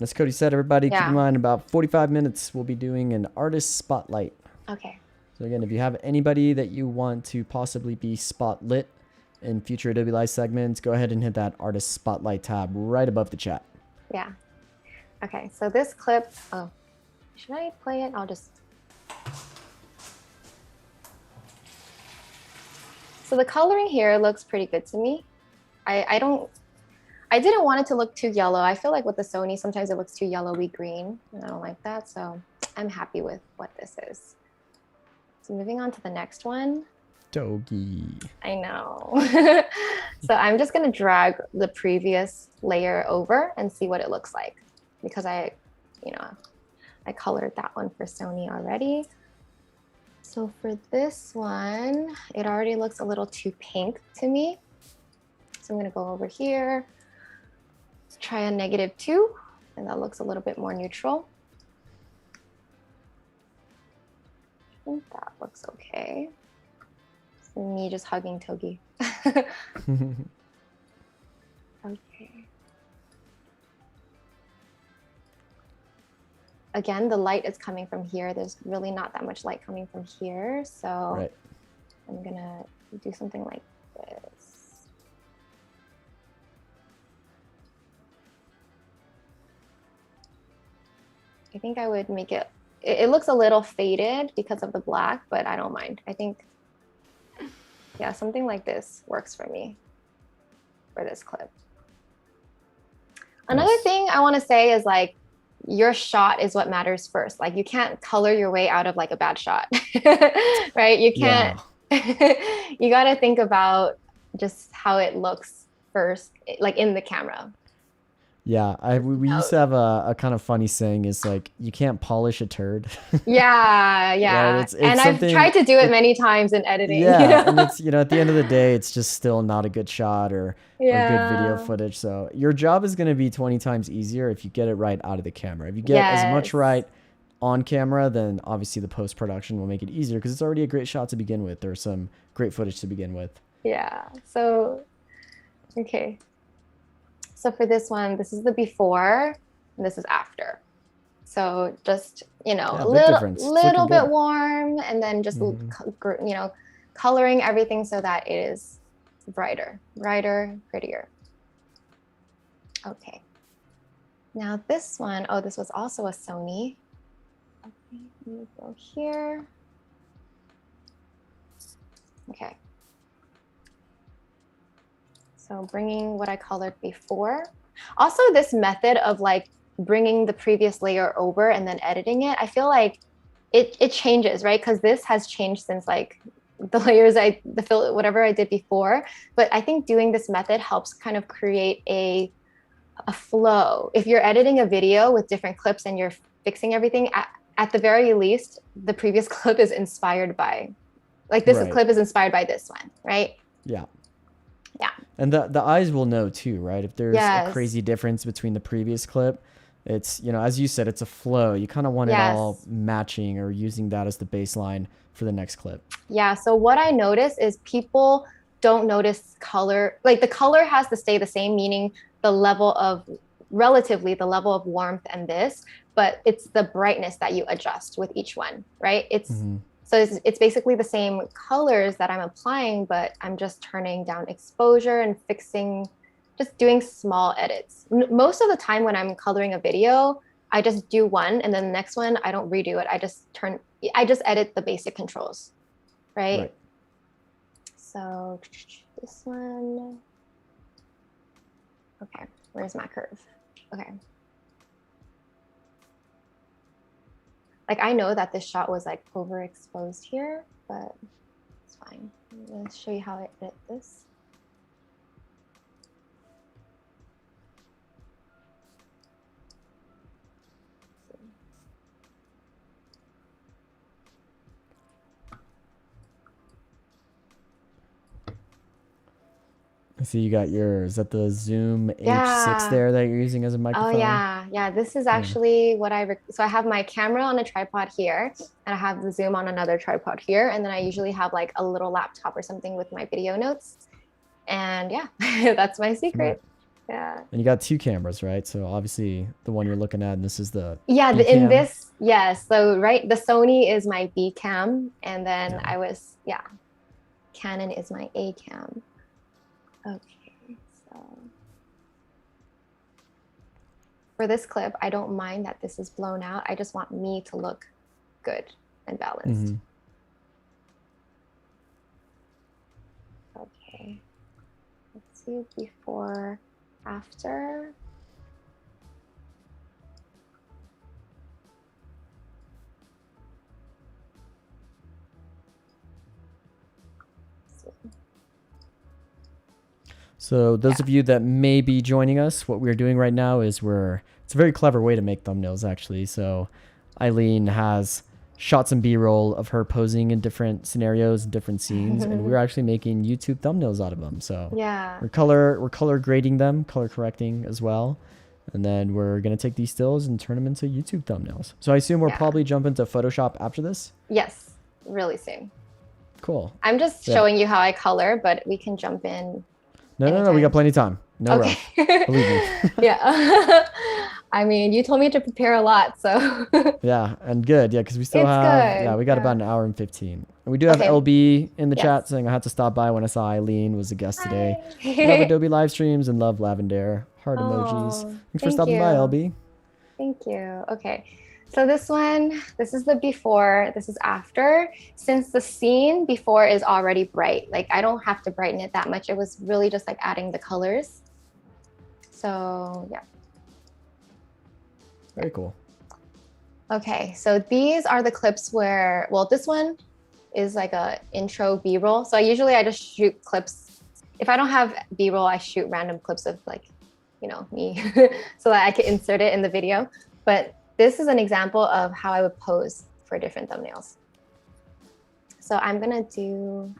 As Cody said, everybody, keep in Yeah. mind about 45 minutes we'll be doing an artist spotlight. Okay. So again, if you have anybody that you want to possibly be spotlit in future Adobe Live segments, go ahead and hit that artist spotlight tab right above the chat. Yeah. Okay, so this clip, oh, should I play it? I'll just. So the coloring here looks pretty good to me. I didn't want it to look too yellow. I feel like with the Sony, sometimes it looks too yellowy green, and I don't like that. So I'm happy with what this is. So moving on to the next one. Doggy. I know. So I'm just gonna drag the previous layer over and see what it looks like, because I colored that one for Sony already. So for this one, it already looks a little too pink to me. So I'm gonna go over here, try a -2, and that looks a little bit more neutral. I think that looks okay. It's me just hugging Togi. Okay. Again, the light is coming from here. There's really not that much light coming from here. So Right. I'm gonna do something like this. I think I would make it, it looks a little faded because of the black, but I don't mind. I think, yeah, something like this works for me for this clip. Another Nice. thing I want to say is like, your shot is what matters first. Like you can't color your way out of like a bad shot, right? You can't, you got to think about just how it looks first, like in the camera. Yeah, we used to have a kind of funny saying is like, you can't polish a turd. Yeah, yeah. Right? It's And I've tried to do it many times in editing. Yeah, and it's, at the end of the day, it's just still not a good shot or good video footage. So your job is going to be 20 times easier if you get it right out of the camera. If you get as much right on camera, then obviously the post-production will make it easier because it's already a great shot to begin with. There's some great footage to begin with. Yeah. So, okay. So for this one, this is the before and this is after. So just, a little bit warm, and then just, coloring everything so that it is brighter, prettier. Okay. Now this one, oh, this was also a Sony. Okay, let me go here. Okay. So bringing what I colored before. Also, this method of like bringing the previous layer over and then editing it, I feel like it changes, right? Because this has changed since like the layers whatever I did before. But I think doing this method helps kind of create a flow. If you're editing a video with different clips and you're fixing everything, at the very least, the previous clip is inspired by, like this clip is inspired by this one, right? Yeah. Yeah. And the eyes will know too, right? If there's a crazy difference between the previous clip, it's, as you said, it's a flow. You kind of want it all matching or using that as the baseline for the next clip. Yeah. So what I notice is people don't notice color. Like the color has to stay the same, meaning relatively the level of warmth and this, but it's the brightness that you adjust with each one, right? So it's basically the same colors that I'm applying, but I'm just turning down exposure and fixing, just doing small edits. Most of the time when I'm coloring a video, I just do one, and then the next one, I don't redo it. I just edit the basic controls, right? So this one, okay, where's my curve? Okay. Like I know that this shot was like overexposed here, but it's fine. I'm gonna show you how I edit this. I see you got is that the Zoom H6 there that you're using as a microphone? Oh yeah. This is actually what so I have my camera on a tripod here and I have the Zoom on another tripod here. And then I usually have like a little laptop or something with my video notes. And yeah, that's my secret. Yeah. And you got 2 cameras, right? So obviously the one you're looking at, and this is the yeah, B in cam. this, yes. So the Sony is my B cam, and then Canon is my A cam. Okay, so for this clip, I don't mind that this is blown out. I just want me to look good and balanced. Okay, let's see before, after. So those of you that may be joining us, what we're doing right now is it's a very clever way to make thumbnails actually. So Eileen has shot some B-roll of her posing in different scenarios, different scenes, and we're actually making YouTube thumbnails out of them. So yeah, we're color grading them, color correcting as well. And then we're going to take these stills and turn them into YouTube thumbnails. So I assume we'll probably jump into Photoshop after this? Yes, really soon. Cool. I'm just showing you how I color, but we can jump in. No, we got plenty of time. No rush. Believe me. Yeah. I mean, you told me to prepare a lot, so. Yeah, and good. Yeah, because we still we got about an hour and 15. And we do have LB in the chat saying I had to stop by when I saw Eileen was a guest today. Love Adobe live streams and love Lavendaire. Heart emojis. Thanks for stopping by, LB. Thank you. Okay. So this is the before, this is after. Since the scene before is already bright, like I don't have to brighten it that much. It was really just like adding the colors. So yeah. Very cool. Okay, so these are the clips where, well, this one is like a intro B-roll. So I just shoot clips. If I don't have B-roll, I shoot random clips of like, me so that I can insert it in the video. But this is an example of how I would pose for different thumbnails. So I'm gonna do.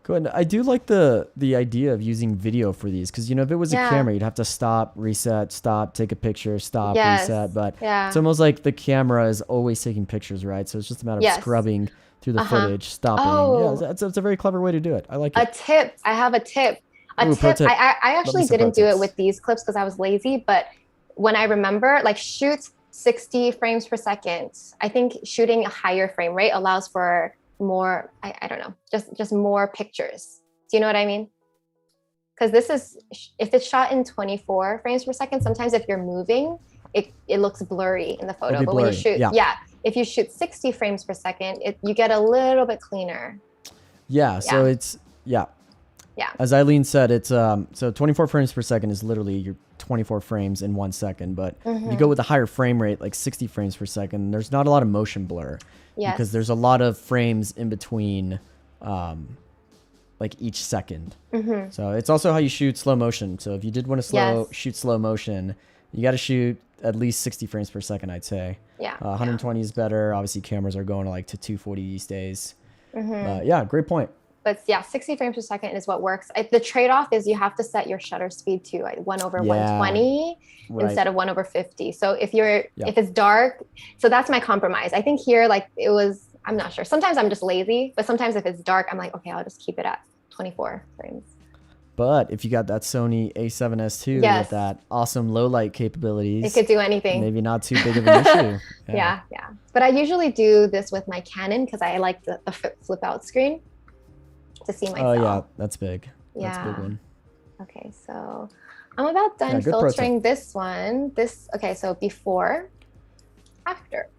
Good. I do like the idea of using video for these because if it was a camera, you'd have to stop, reset, stop, take a picture, stop, reset. But it's almost like the camera is always taking pictures, right? So it's just a matter of scrubbing through the footage, stopping. Oh. Yeah, it's a very clever way to do it. I like it. A tip. I have a tip. Tip. I actually didn't do it with these clips because I was lazy, but when I remember, like shoot 60 frames per second. I think shooting a higher frame rate allows for more, I don't know, just more pictures. Do you know what I mean? Because if it's shot in 24 frames per second, sometimes if you're moving, it looks blurry in the photo. But when you shoot, if you shoot 60 frames per second, you get a little bit cleaner. Yeah, so it's, as Eileen said, it's so 24 frames per second is literally your 24 frames in 1 second. But if you go with a higher frame rate, like 60 frames per second, there's not a lot of motion blur because there's a lot of frames in between, like each second. So it's also how you shoot slow motion. So if you did want to shoot slow motion, you got to shoot at least 60 frames per second, I'd say. 120 is better. Obviously, cameras are going to 240 these days. Yeah, great point. But 60 frames per second is what works. The trade-off is you have to set your shutter speed to 1/120 instead of 1/50. So if it's dark, so that's my compromise. I think here, I'm not sure. Sometimes I'm just lazy, but sometimes if it's dark, I'm like, okay, I'll just keep it at 24 frames. But if you got that Sony A7S II with that awesome low light capabilities, it could do anything. Maybe not too big of an issue. Yeah. But I usually do this with my Canon because I like the flip out screen to see myself. Oh yeah, that's big. That's a big one. Okay, so I'm about done filtering this one. Okay, so before, after.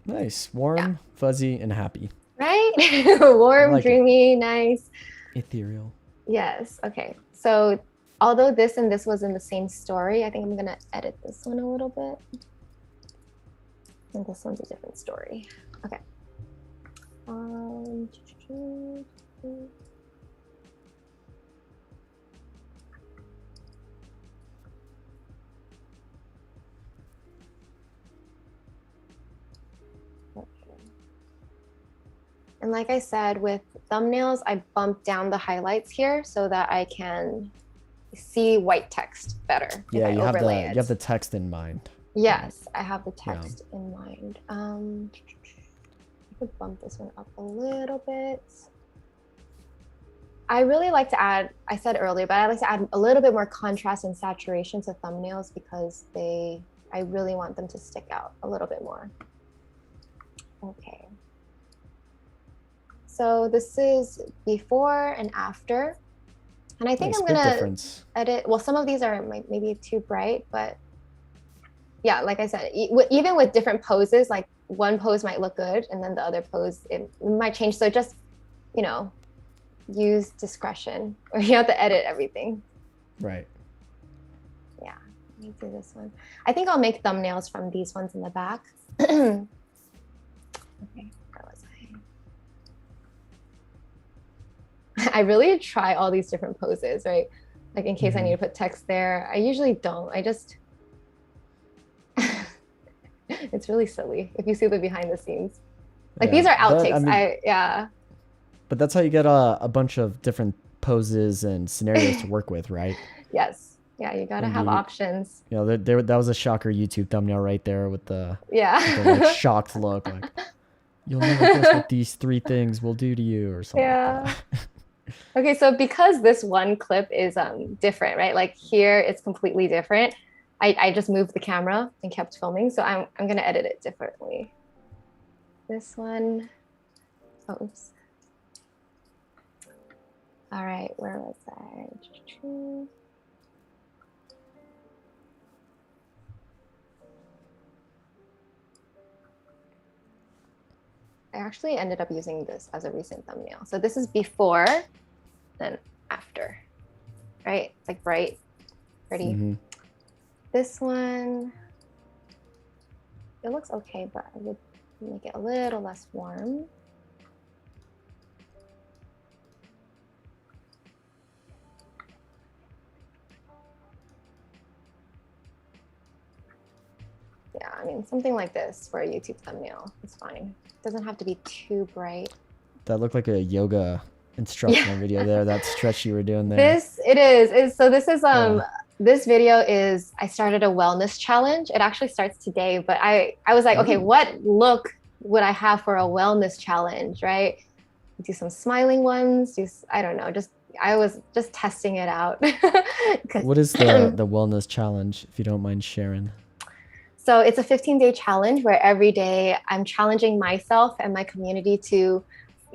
Nice, warm, fuzzy, and happy. Right? Warm, dreamy, nice. Ethereal. Yes, okay. So although this and this was in the same story, I think I'm gonna edit this one a little bit. And this one's a different story. Okay. And like I said, with thumbnails, I bumped down the highlights here so that I can see white text better. Yeah, you have the text in mind. Yes, I have the text in mind. I could bump this one up a little bit. I really like to add, I said earlier, but I like to add a little bit more contrast and saturation to thumbnails because I really want them to stick out a little bit more. Okay. So this is before and after. And I think I'm gonna edit, well, some of these are maybe too bright, but yeah, like I said, even with different poses, like one pose might look good and then the other pose, it might change. So just, you know, use discretion or you have to edit everything. Right. Yeah, let me do this one. I think I'll make thumbnails from these ones in the back. Okay, where was I really try all these different poses, right? Like in case I need to put text there. I usually don't. I just, it's really silly if you see the behind the scenes. Like these are outtakes. Yeah. But that's how you get a bunch of different poses and scenarios to work with, right? Yes. Yeah, you gotta have options. You know, that was a shocker YouTube thumbnail right there with the like, shocked look, like you'll never guess what these 3 things will do to you or something. Yeah. Like that. Okay, so because this one clip is different, right? Like here, it's completely different. I just moved the camera and kept filming, so I'm gonna edit it differently. This one, oops. All right, where was I? I actually ended up using this as a recent thumbnail. So this is before, then after, right? It's like bright, pretty. This one, it looks okay, but I would make it a little less warm. Yeah, I mean, something like this for a YouTube thumbnail is fine. It doesn't have to be too bright. That looked like a yoga instructional video there, that stretch you were doing there. This video is, I started a wellness challenge. It actually starts today, but I was like, okay, what look would I have for a wellness challenge, right? Do some smiling ones, I don't know, I was just testing it out. What is the wellness challenge, if you don't mind sharing? So it's a 15-day challenge where every day I'm challenging myself and my community to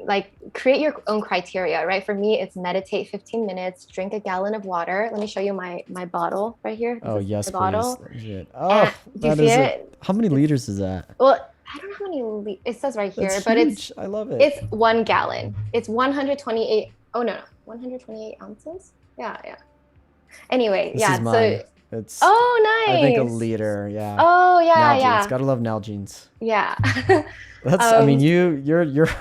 like create your own criteria, right? For me, it's meditate 15 minutes, drink a gallon of water. Let me show you my bottle right here. This yes, the bottle. Please. Oh, do you see it? How many liters is that? Well, I don't know how many it says right here, That's but huge. I love it. It's 1 gallon. It's 128. Oh no, 128 ounces. Yeah. Anyway, this is mine. It's nice. I think a liter, yeah. Oh yeah, Nalgene's. Gotta love Nalgene's. Yeah. That's I mean your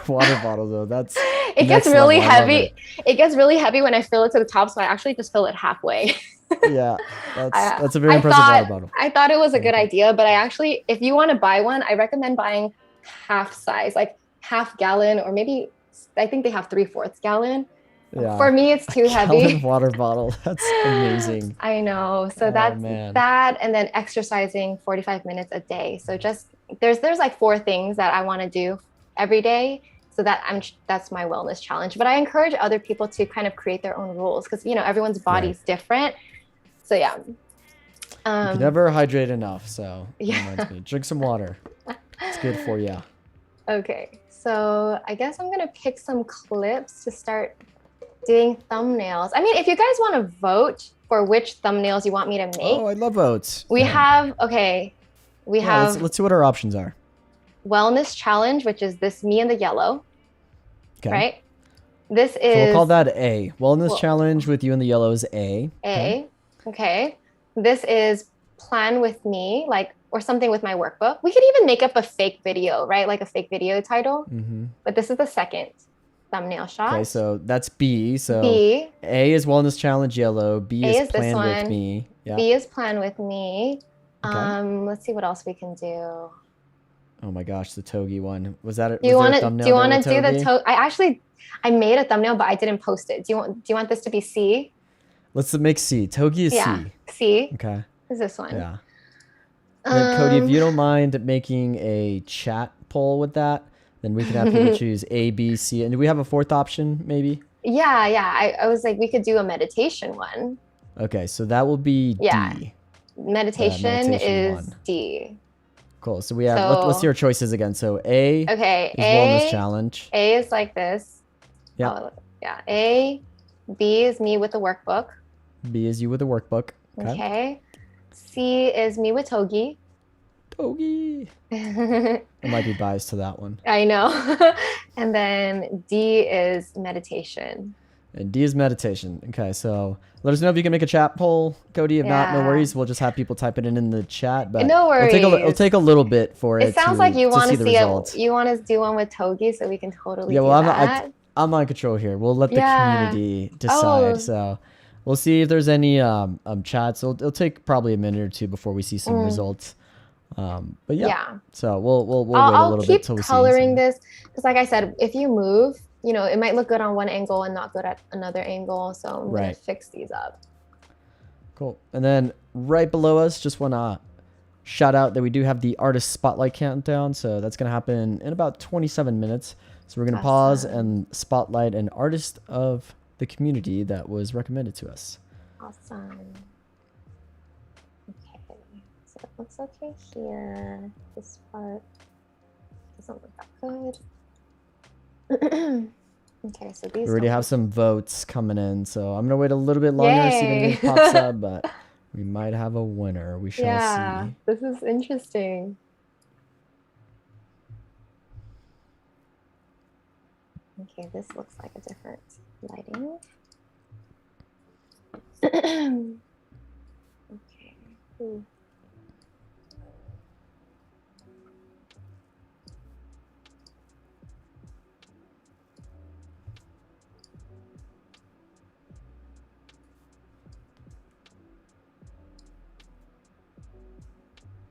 water bottle though, that's it gets really heavy. It gets really heavy when I fill it to the top, so I actually just fill it halfway. Yeah, that's a very impressive water bottle. I thought it was a good idea, but I actually, if you want to buy one, I recommend buying half size, like half gallon, or maybe I think they have 3/4 gallon. Yeah. For me, it's too heavy. Water bottle. That's amazing. I know. So that's that, and then exercising 45 minutes a day. So just there's like 4 things that I want to do every day. So that's my wellness challenge. But I encourage other people to kind of create their own rules because everyone's body's different. So yeah. You can never hydrate enough. So reminds me, drink some water. It's good for you. Okay. So I guess I'm gonna pick some clips to start doing thumbnails. I mean, if you guys want to vote for which thumbnails you want me to make. Oh, I love votes. We have, let's see what our options are. Wellness challenge, which is this me in the yellow. Okay. Right? This is... So we'll call that A. Wellness challenge with you in the yellow is A. A. Okay. This is plan with me, like or something with my workbook. We could even make up a fake video, right? Like a fake video title. But this is the second thumbnail shot. Okay, so that's B. So B. A is Wellness Challenge yellow. B A is is this Plan with one. me. Yeah. B is Plan with me. Okay. Let's see what else we can do. Oh my gosh, the Togi one. Was that it? Do you want to do the Togi? I made a thumbnail, but I didn't post it. Do you want this to be C? Let's make C. Togi is C. C. Okay. Is this one? Yeah. Then Cody, if you don't mind making a chat poll with that, then we can have people choose A, B, C. And do we have a fourth option, maybe? Yeah. I was like, we could do a meditation one. Okay, so that will be D. Meditation is one. D. Cool. So we have, let's see our choices again. So A is Wellness Challenge. A is like this. Yeah. Oh, yeah. A. B is me with the workbook. B is you with the workbook. Okay. C is me with Togi. Togi. I might be biased to that one. I know. And then D is meditation. And D is meditation. Okay, so let us know if you can make a chat poll, Cody. If not, no worries. We'll just have people type it in the chat. But no worries. It'll take a little bit for it. It sounds like you want to see results. You want to do one with Togi, so we can totally. Yeah, well, do that. I'm on control here. We'll let the community decide. So we'll see if there's any chats. It'll take probably a minute or two before we see some results. But yeah. So we'll wait a little bit till we see. I'll keep coloring this because, like I said, if you move, you know, it might look good on one angle and not good at another angle. So I'm gonna fix these up. Cool. And then right below us, just want to shout out that we do have the artist spotlight countdown. So that's gonna happen in about 27 minutes. So we're gonna pause and spotlight an artist of the community that was recommended to us. Awesome. Okay, so it looks okay here. This part doesn't look that good. Okay, so these. We already have some votes coming in, so I'm gonna wait a little bit longer to see if anything pops up, but we might have a winner. We shall see. This is interesting. Okay, this looks like a different lighting. Okay. Ooh.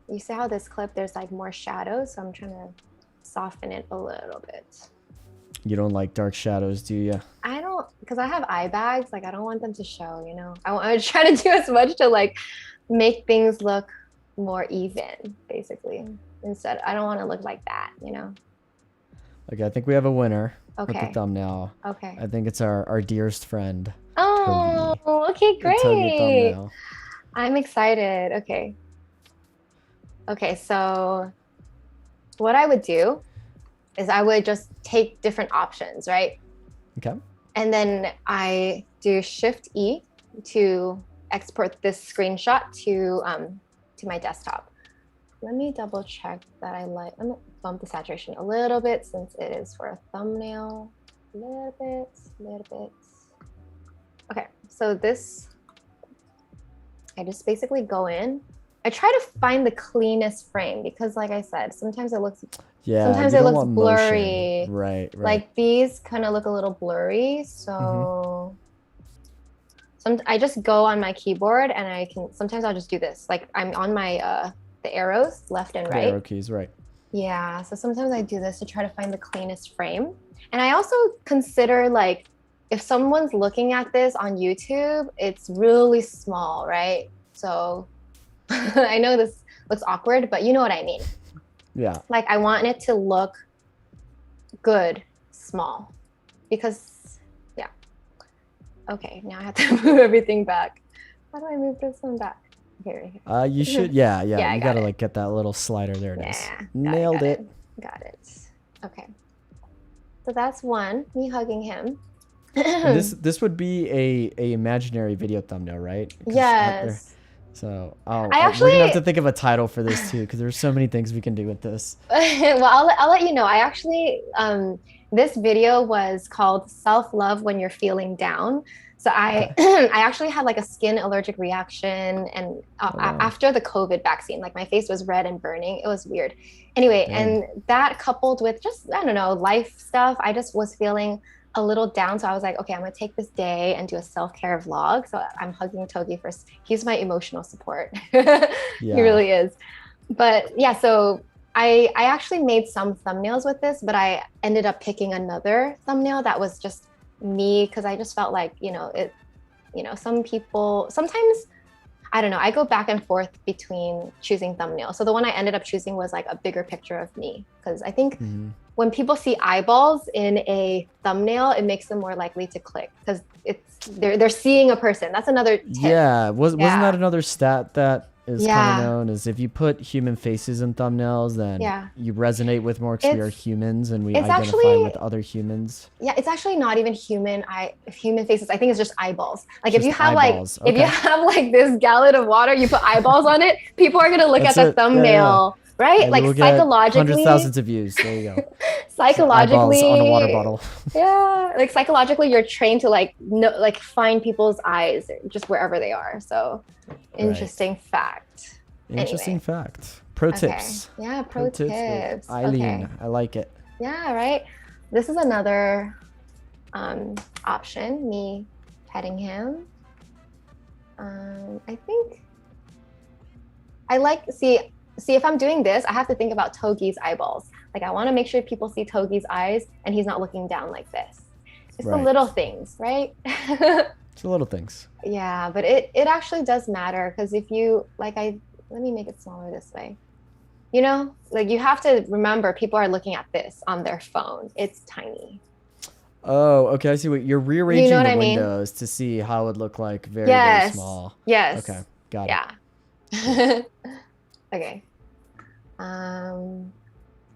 You see how this clip, there's like more shadows, so I'm trying to soften it a little bit. You don't like dark shadows, do you? I don't, because I have eye bags. Like I don't want them to show, you know. I try to do as much to like make things look more even, basically. Instead, I don't want to look like that, you know. Okay, I think we have a winner with the Okay. thumbnail. Okay. I think it's our dearest friend. Oh, Togi. okay, The Togi great. thumbnail. I'm excited. Okay. Okay, so what I would do is I would just take different options, right? Okay. And then I do Shift E to export this screenshot to my desktop. Let me double check that I'm gonna bump the saturation a little bit since it is for a thumbnail. A little bit. Okay, so this, I just basically go in. I try to find the cleanest frame because, like I said, sometimes it looks blurry. Right. Like these kind of look a little blurry, so I just go on my keyboard and sometimes I'll just do this. Like I'm on my the arrows left and right. The arrow keys, right. Yeah, so sometimes I do this to try to find the cleanest frame. And I also consider, like, if someone's looking at this on YouTube, it's really small, right? So I know this looks awkward, but you know what I mean. Yeah. Like I want it to look good, small, because yeah. Okay, now I have to move everything back. How do I move this one back? Here. You should, yeah. Yeah, you gotta like get that little slider. There it is. Yeah, Nailed it. Got it. Okay. So that's one, me hugging him. And this would be a imaginary video thumbnail, right? Yes. So I we're actually gonna have to think of a title for this too, because there's so many things we can do with this. Well, I'll let you know. I actually this video was called Self-Love When You're Feeling Down. So I I actually had like a skin allergic reaction, and after the COVID vaccine, like my face was red and burning. It was weird. Anyway, and that coupled with just, I don't know, life stuff, I just was feeling a little down. So I was like, okay, I'm gonna take this day and do a self-care vlog. So I'm hugging Togi first. He's my emotional support. He really is. But yeah, so I actually made some thumbnails with this, but I ended up picking another thumbnail that was just me, because I just felt like, some people sometimes, I don't know, I go back and forth between choosing thumbnails. So the one I ended up choosing was like a bigger picture of me, because I think when people see eyeballs in a thumbnail, it makes them more likely to click, because they're seeing a person. That's another tip. Yeah, wasn't that another stat that is kind of known, is if you put human faces in thumbnails, then you resonate with more, because we are humans and we identify with other humans. Yeah, it's actually not even human faces. I think it's just eyeballs. Like if you have if you have like this gallon of water, you put eyeballs on it, people are gonna look at the thumbnail, right? And like psychologically, hundreds of thousands of views. There you go. Psychologically, on a water bottle. Yeah, like psychologically, you're trained to find people's eyes just wherever they are. So, interesting fact. Interesting fact. Pro tips. Yeah, pro tips. Eileen, I like it. Yeah, right. This is another option. Me petting him. I think I like see if I'm doing this, I have to think about Togi's eyeballs. Like I want to make sure people see Togi's eyes and he's not looking down like this. It's the little things, right? It's the little things. Yeah, but it actually does matter, because if you let me make it smaller this way. Like you have to remember, people are looking at this on their phone. It's tiny. Oh, okay. I see what you're rearranging the windows to see how it would look like very small. Yes. Okay. Got it. Yeah. Okay.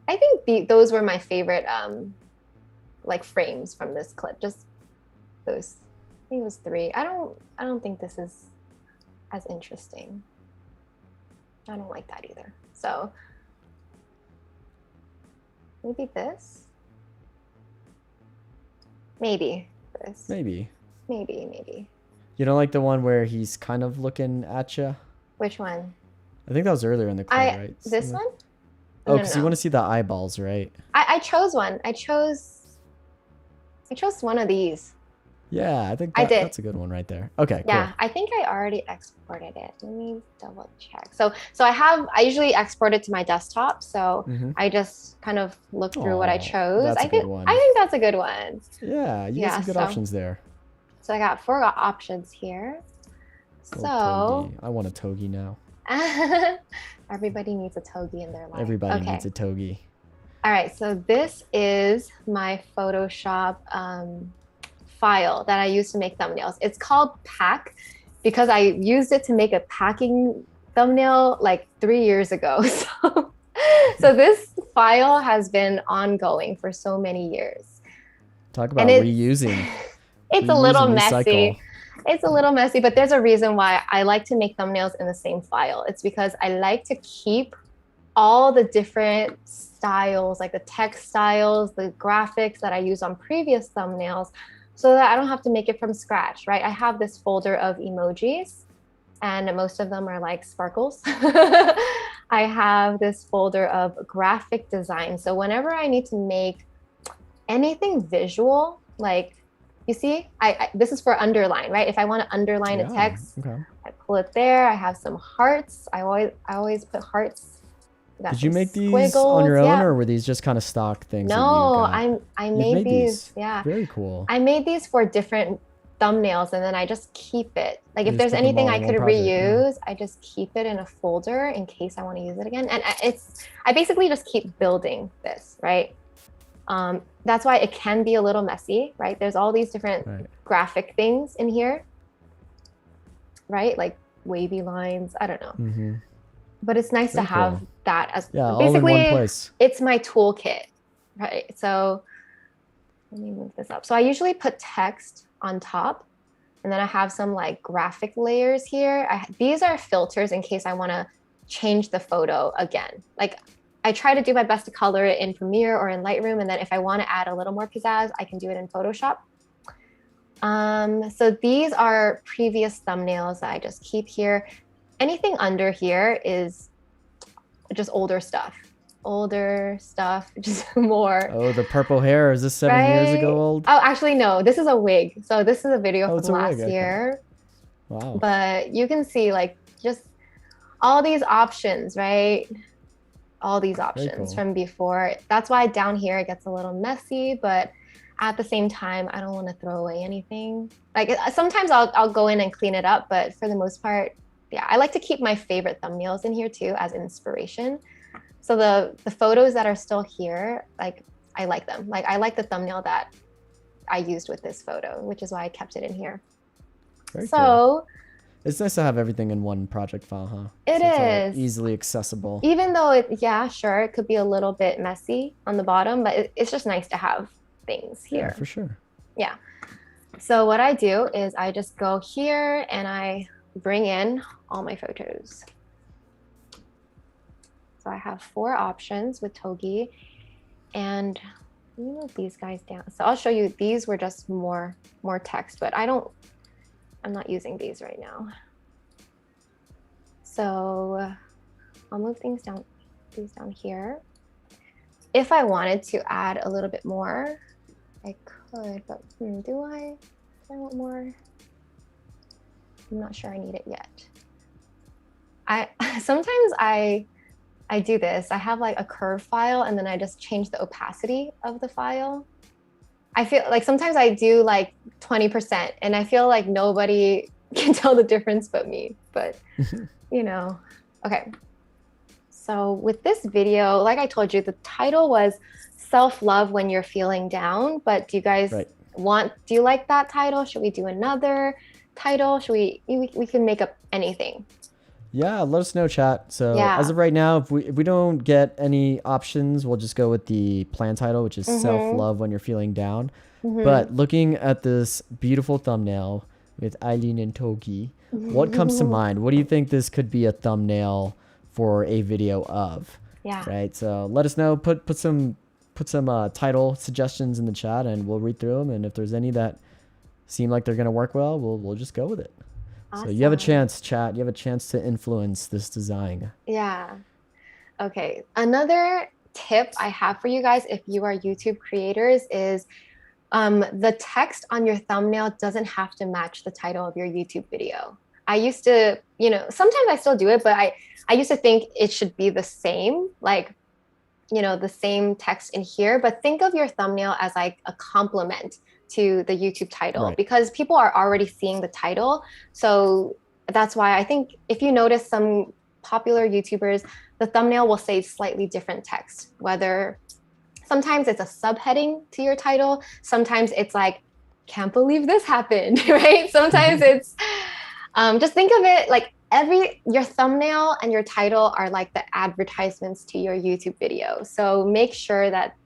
I think those were my favorite like frames from this clip. Just those. I think it was 3. I don't think this is as interesting. I don't like that either. So maybe this. Maybe this. Maybe. You don't like the one where he's kind of looking at you? Which one? I think that was earlier in the clip, right? This one? Oh, because you want to see the eyeballs, right? I chose one. I chose one of these. Yeah, I think that's a good one right there. Okay, yeah, cool. I think I already exported it. Let me double check. So I usually export it to my desktop. So I just kind of look through what I chose. I think that's a good one. Yeah, you got some good options there. So I got 4 options here. So I want a Togi now. Everybody needs a Togi in their life. Everybody needs a Togi. All right, so this is my Photoshop file that I use to make thumbnails. It's called Pack because I used it to make a packing thumbnail like 3 years ago. So this file has been ongoing for so many years. Talk about reusing. It's a little messy. It's a little messy, but there's a reason why I like to make thumbnails in the same file. It's because I like to keep all the different styles, like the text styles, the graphics that I use on previous thumbnails, so that I don't have to make it from scratch, right? I have this folder of emojis, and most of them are like sparkles. I have this folder of graphic design. So whenever I need to make anything visual, like, you see, this is for underline, right? If I want to underline a text, I pull it there. I have some hearts. I always put hearts. Did you make these on your own, or were these just kind of stock things? No, I made these. Yeah, very cool. I made these for different thumbnails, and then I just keep it. Like if there's anything I could reuse, I just keep it in a folder in case I want to use it again. And I basically just keep building this, right? That's why it can be a little messy, right? There's all these different graphic things in here, right? Like wavy lines, I don't know. But it's nice to have that as basically all in one place. It's my toolkit, right? So let me move this up. So I usually put text on top, and then I have some like graphic layers here. These are filters in case I want to change the photo again. Like I try to do my best to color it in Premiere or in Lightroom, and then if I want to add a little more pizzazz, I can do it in Photoshop. So these are previous thumbnails that I just keep here. Anything under here is just older stuff, just more. Oh, the purple hair. Is this 7 years ago old? Oh, actually, no, this is a wig. So this is a video Oh, it's from a wig. last Okay. year. Wow. But you can see like just all these options, right? All these options cool. from before. That's why down here it gets a little messy, but at the same time, I don't want to throw away anything. Like sometimes I'll go in and clean it up, but for the most part, yeah, I like to keep my favorite thumbnails in here too as inspiration. So the photos that are still here, like I like them. Like I like the thumbnail that I used with this photo, which is why I kept it in here. Very so cool. It's nice to have everything in one project file, huh? It So it's all is easily accessible. Even though yeah, sure, it could be a little bit messy on the bottom, but it's just nice to have things here. Yeah, for sure. Yeah. So what I do is I just go here and I bring in all my photos. So I have 4 options with Togi, and let me move these guys down. So I'll show you, these were just more text, but I'm not using these right now. So I'll move these down here. If I wanted to add a little bit more, I could, but do I want more? I'm not sure I need it yet. Sometimes I do this. I have like a curve file and then I just change the opacity of the file. I feel like sometimes I do like 20% and I feel like nobody can tell the difference but me, but you know. Okay. So with this video, like I told you, the title was Self-Love When You're Feeling Down, but do you guys do you like that title? Should we do another title? Should we can make up anything. Yeah, let us know, chat. So as of right now, if we don't get any options, we'll just go with the plan title, which is Self-Love When You're Feeling Down. But looking at this beautiful thumbnail with Eileen and Togi, what comes to mind? What do you think this could be a thumbnail for a video of? Yeah. Right. So let us know. Put some title suggestions in the chat, and we'll read through them. And if there's any that seem like they're gonna work well, we'll just go with it. Awesome. So you have a chance, chat. You have a chance to influence this design. Yeah. Okay. Another tip I have for you guys, if you are YouTube creators, is the text on your thumbnail doesn't have to match the title of your YouTube video. I used to, sometimes I still do it, but I used to think it should be the same, like, the same text in here, but think of your thumbnail as like a complement to the YouTube title, because people are already seeing the title. So that's why I think if you notice some popular YouTubers, the thumbnail will say slightly different text, whether sometimes it's a subheading to your title. Sometimes it's like, can't believe this happened, right? Sometimes it's, just think of it like your thumbnail and your title are like the advertisements to your YouTube video. So make sure that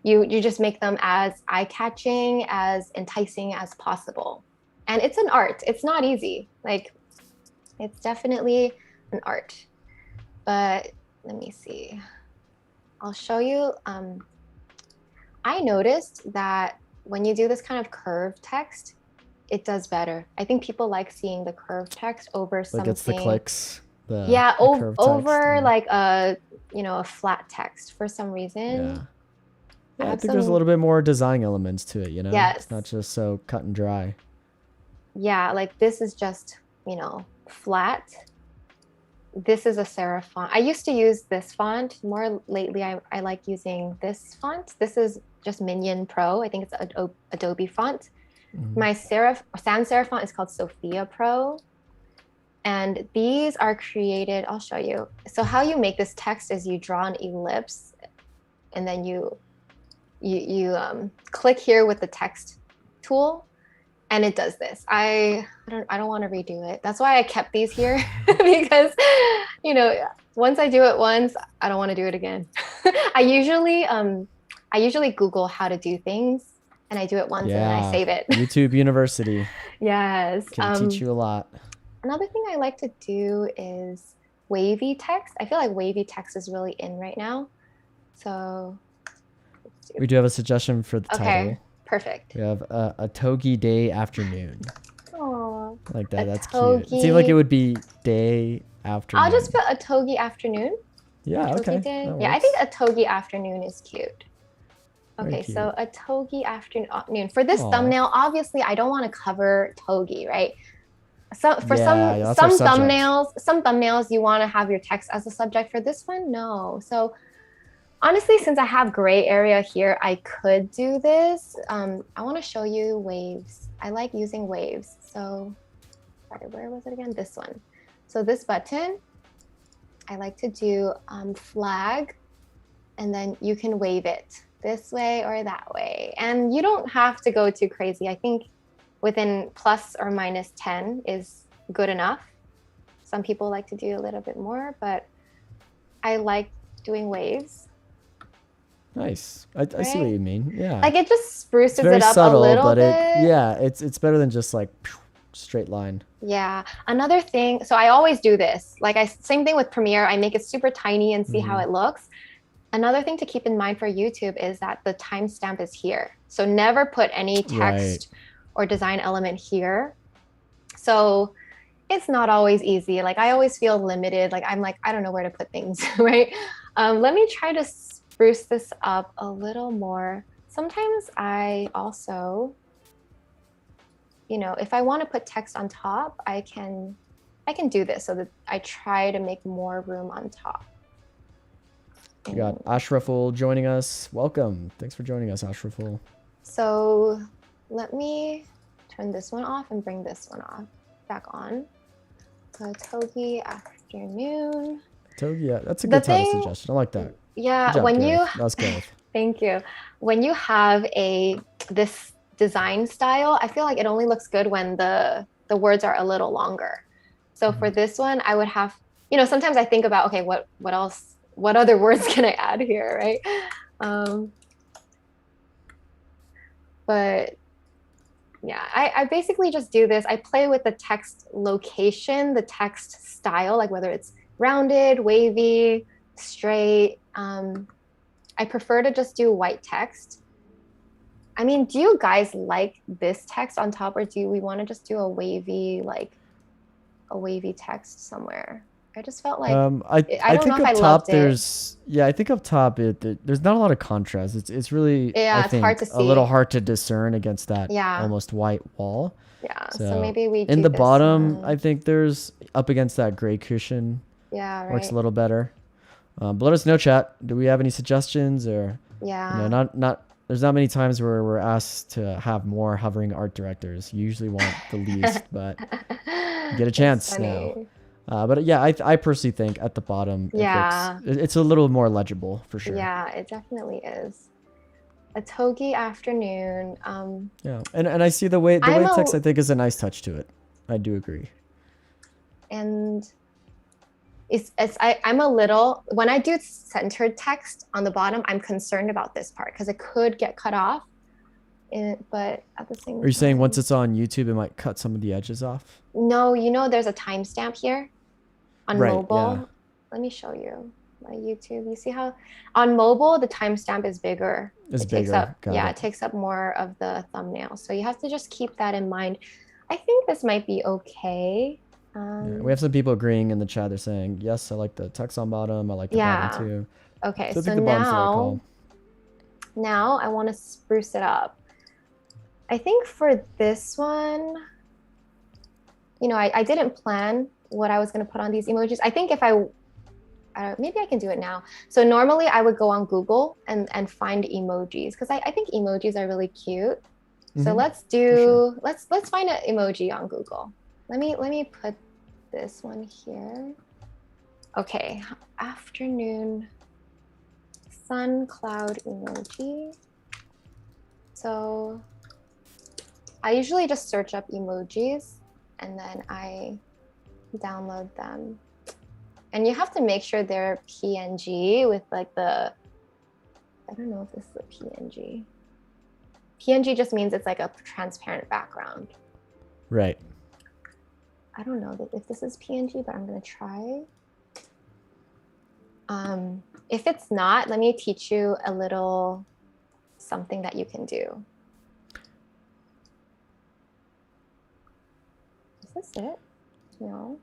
you just make them as eye-catching, as enticing as possible. And it's an art. It's not easy. Like, it's definitely an art. But let me see. I'll show you. I noticed that when you do this kind of curved text, it does better. I think people like seeing the curved text over something. Like it's the clicks. Over like a flat text for some reason. Yeah, I think there's a little bit more design elements to it, Yes. It's not just so cut and dry. Yeah, like this is just, flat. This is a serif font. I used to use this font more lately. I like using this font. This is just Minion Pro. I think it's Adobe font. My sans serif font is called Sophia Pro. And these are created, I'll show you. So how you make this text is you draw an ellipse and then you click here with the text tool and it does this. I don't want to redo it. That's why I kept these here because, once I do it once, I don't want to do it again. I usually Google how to do things and I do it once and then I save it. YouTube University. Yes. Can teach you a lot. Another thing I like to do is wavy text. I feel like wavy text is really in right now. So we do have a suggestion for the title. Perfect. We have a togi day afternoon. Aw, Like that. a That's cute. It seemed like it togi. would be day I'll just afternoon. put a togi afternoon. Yeah. Togi Okay. day. That Yeah, I think works. a togi afternoon is cute. Very Okay, cute. so a togi afternoon. For this Aw. thumbnail, obviously I don't want to cover togi, right? So for Yeah. That's our subject. some thumbnails you want to have your text as a subject. For this one, no. So honestly, since I have gray area here, I could do this. I want to show you waves. I like using waves. So sorry, where was it again? This one. So this button, I like to do flag, and then you can wave it this way or that way. And you don't have to go too crazy. I think within plus or minus 10 is good enough. Some people like to do a little bit more, but I like doing waves. Nice. I see what you mean. Yeah. Like it just It's spruces very it up a subtle, little but bit. it's better than just like straight line. Yeah. Another thing, so I always do this. Like same thing with Premiere. I make it super tiny and see how it looks. Another thing to keep in mind for YouTube is that the timestamp is here. So never put any text or design element here. So it's not always easy. Like I always feel limited. Like I'm like, I don't know where to put things, right? Let me try to spruce this up a little more. Sometimes I also, you know, if I want to put text on top, I can do this so that I try to make more room on top. We got Ashraful joining us. Welcome. Thanks for joining us, Ashraful. So let me turn this one off and bring this one off back on. So togi afternoon. Togi, yeah, that's a good title suggestion. I like that. Yeah, good job, when Gareth. you that was Gareth. Thank you. When you have this design style, I feel like it only looks good when the words are a little longer. So for this one, I would have, you know, sometimes I think about, okay, what else, what other words can I add here, right? But yeah, I basically just do this. I play with the text location, the text style, like whether it's rounded, wavy, straight. I prefer to just do white text. I mean, do you guys like this text on top, or do we want to just do a wavy, like a wavy text somewhere? I just felt like I don't know if I loved it. I think up top there's not a lot of contrast. It's really it's hard to see. a little hard to discern against that Yeah. almost white wall. Yeah, so maybe we in do the this bottom. one. I think there's up against that gray cushion. Yeah, right. Works a little better. But let us know, chat. Do we have any suggestions or? Yeah. You know, not. There's not many times where we're asked to have more hovering art directors. You usually want the least, but you get a chance now. But yeah, I personally think at the bottom, it's a little more legible for sure. Yeah, it definitely is. A togi afternoon. Yeah, and I see the way text I think is a nice touch to it. I do agree. And I'm a little, when I do centered text on the bottom, I'm concerned about this part because it could get cut off. But at the same time. Are you saying once it's on YouTube, it might cut some of the edges off? No, you know, there's a timestamp here on mobile. Yeah. Let me show you my YouTube. You see how on mobile, the timestamp is bigger. It takes up more of the thumbnail. So you have to just keep that in mind. I think this might be okay. We have some people agreeing in the chat. They're saying, yes, I like the text on bottom. I like the bottom too. Okay, so now I want to spruce it up. I think for this one, you know, I didn't plan what I was going to put on these emojis. I think if maybe I can do it now. So normally I would go on Google and find emojis because I think emojis are really cute. So let's find an emoji on Google. Let me put this one here. Okay, afternoon sun cloud emoji. So I usually just search up emojis and then I download them. And you have to make sure they're PNG with like I don't know if this is a PNG. PNG just means it's like a transparent background. Right. I don't know if this is PNG, but I'm gonna try. If it's not, let me teach you a little something that you can do. this it? No.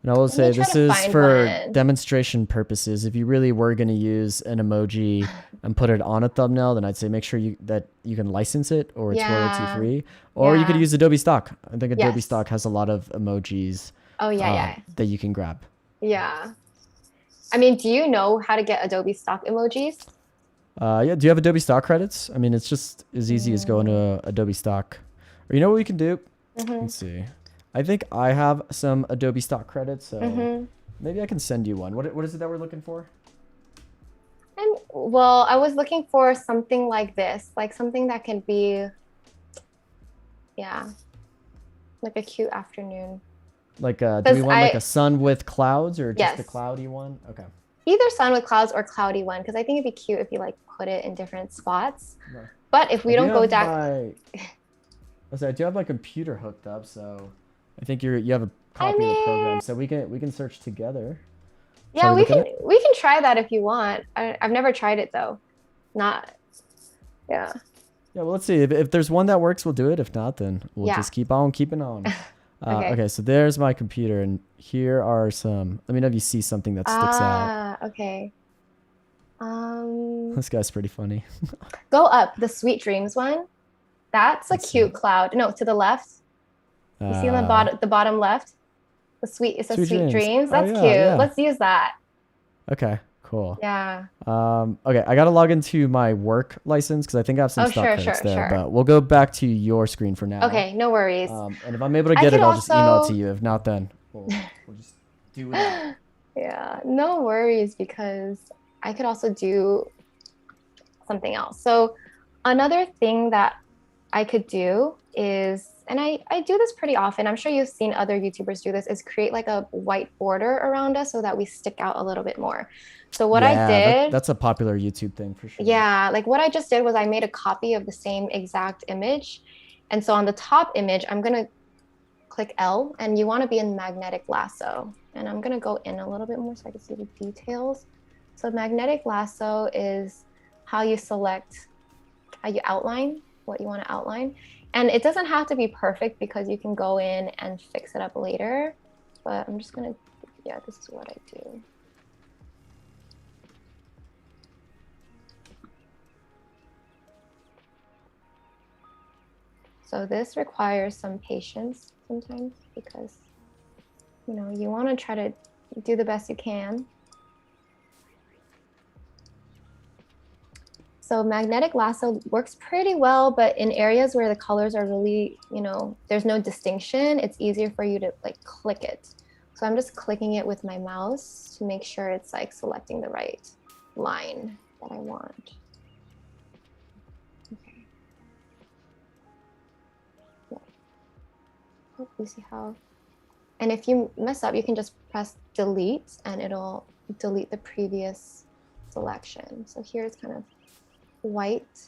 And I will say me try this to is find for one. demonstration purposes. If you really were going to use an emoji and put it on a thumbnail, then I'd say make sure that you can license it or it's royalty Yeah. free. Or you could Yeah. use Adobe Stock. I think Adobe Yes. Stock has a lot of emojis Oh, yeah. that you can grab. Yeah. I mean, do you know how to get Adobe Stock emojis? Yeah. Do you have Adobe Stock credits? I mean, it's just as easy as going to Adobe Stock. Or you know what we can do? Let's see. I think I have some Adobe Stock credits, so maybe I can send you one. What is it that we're looking for? Well, I was looking for something like this, like something that can be, yeah, like a cute afternoon. Like, do we want like a sun with clouds or just a cloudy one? Okay. Either sun with clouds or cloudy one, because I think it'd be cute if you like put it in different spots. No. But if we don't go down, I do have my computer hooked up, so I think you have a copy of the program, so we can search together. Yeah, we can try that if you want. I've never tried it though. Yeah. Yeah, well, let's see. If there's one that works, we'll do it. If not, then we'll just keep on keeping on. Okay, so there's my computer, and here are some. Let me know if you see something that sticks out. Okay. This guy's pretty funny. Go up, the Sweet Dreams one. That's a cute cloud. No, to the left. You see on the bottom left? It says Sweet Dreams. That's cute. Yeah. Let's use that. Okay, cool. Yeah. Okay, I gotta log into my work license because I think I have some stock credits there. But we'll go back to your screen for now. Okay, no worries. And if I'm able to get it, I'll just email it to you. If not, then we'll just do it. Yeah, no worries, because I could also do something else. So another thing that I could do is, and I do this pretty often, I'm sure you've seen other YouTubers do this, is create like a white border around us so that we stick out a little bit more. So what I did... That's a popular YouTube thing for sure. Yeah, like what I just did was I made a copy of the same exact image. And so on the top image, I'm going to click L, and you want to be in Magnetic Lasso. And I'm going to go in a little bit more so I can see the details. So Magnetic Lasso is how you select, how you outline what you want to outline. And it doesn't have to be perfect because you can go in and fix it up later. But I'm just going to, yeah, this is what I do. So this requires some patience sometimes because, you know, you want to try to do the best you can. So Magnetic Lasso works pretty well, but in areas where the colors are really, you know, there's no distinction, it's easier for you to like click it. So I'm just clicking it with my mouse to make sure it's like selecting the right line that I want. Okay. Yeah. Oh, you see how? And if you mess up, you can just press delete and it'll delete the previous selection. So here it's kind of white.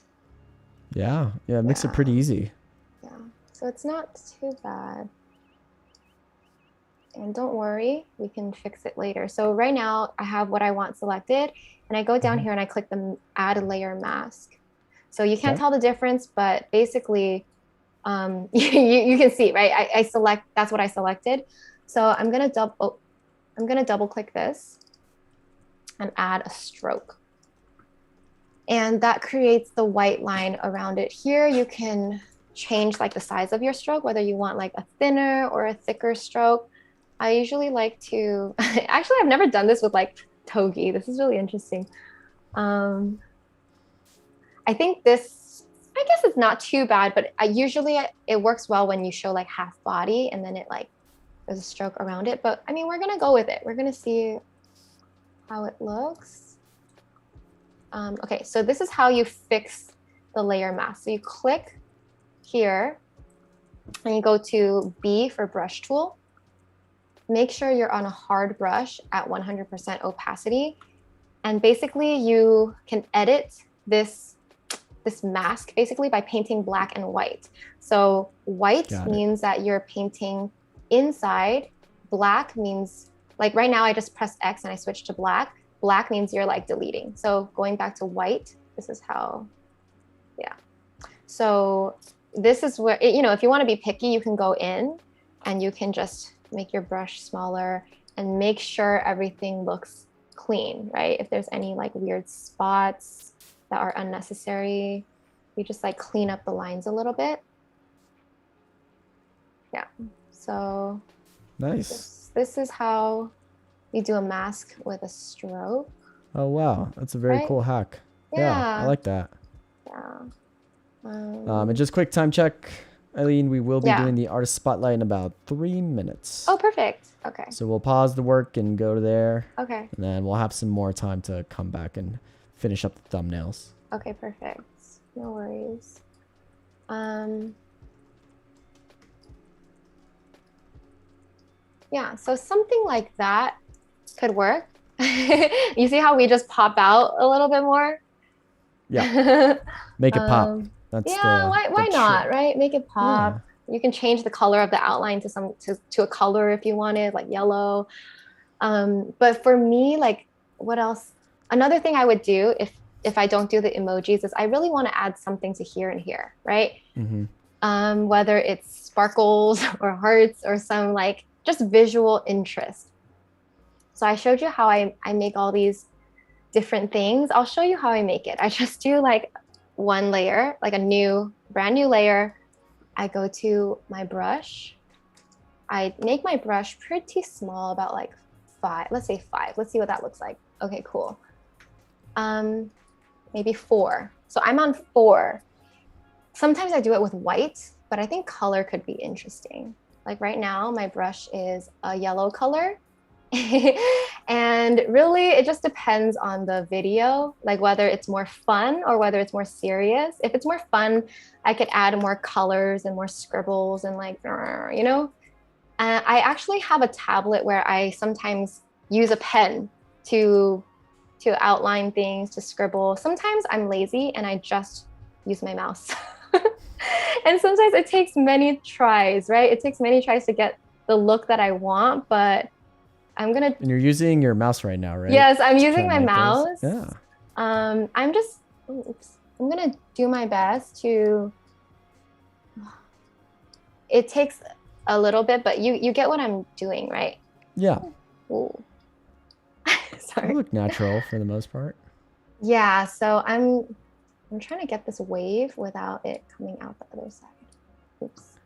Yeah, it makes it pretty easy. Yeah, so it's not too bad. And don't worry, we can fix it later. So right now I have what I want selected, and I go down here and I click the add a layer mask. So you can't tell the difference, but basically you can see, right? I select, that's what I selected. So I'm gonna double click this and add a stroke. And that creates the white line around it. Here you can change like the size of your stroke, whether you want like a thinner or a thicker stroke. I usually like to, actually I've never done this with like Togi. This is really interesting. I think this, I guess it's not too bad, but usually it works well when you show like half body and then it like, there's a stroke around it. But I mean, we're gonna go with it. We're gonna see how it looks. Okay, so this is how you fix the layer mask. So you click here and you go to B for brush tool. Make sure you're on a hard brush at 100% opacity. And basically you can edit this mask basically by painting black and white. So white means that you're painting inside. Black means, like right now I just pressed X and I switched to black. Black means you're like deleting. So going back to white, this is how, yeah. So this is where, you know, if you want to be picky, you can go in and you can just make your brush smaller and make sure everything looks clean, right? If there's any like weird spots that are unnecessary, you just like clean up the lines a little bit. Yeah, so Nice. this is how you do a mask with a stroke. Oh, wow. That's a very Right? cool hack. Yeah, I Yeah. like that. Yeah. And just quick time check, Eileen, we will be Yeah. doing the artist spotlight in about 3 minutes. Oh, perfect. Okay. So we'll pause the work and go to there. Okay. And then we'll have some more time to come back and finish up the thumbnails. Okay, perfect. No worries. Yeah, so something like that could work. You see how we just pop out a little bit more? Yeah. Make it pop. That's yeah, why the not, trick. right? Make it pop. Yeah. You can change the color of the outline to a color if you wanted, like yellow. But for me, like what else? Another thing I would do if I don't do the emojis is I really want to add something to here and here, right? Mm-hmm. Whether it's sparkles or hearts or some like just visual interest. So I showed you how I make all these different things. I'll show you how I make it. I just do like one layer, like a brand new layer. I go to my brush. I make my brush pretty small, about like 5. Let's say 5. Let's see what that looks like. Okay, cool. Maybe 4. So I'm on 4. Sometimes I do it with white, but I think color could be interesting. Like right now, my brush is a yellow color. And really, it just depends on the video, like whether it's more fun or whether it's more serious. If it's more fun, I could add more colors and more scribbles and like, you know. I actually have a tablet where I sometimes use a pen to outline things, to scribble. Sometimes I'm lazy and I just use my mouse. And sometimes it takes many tries, right? It takes many tries to get the look that I want, but I'm gonna. And you're using your mouse right now, right? Yes, I'm using my make mouse. those? Yeah. I'm just. Oops. I'm gonna do my best to. It takes a little bit, but you get what I'm doing, right? Yeah. Ooh. Sorry. You look natural for the most part. Yeah. So I'm trying to get this wave without it coming out the other side. Oops.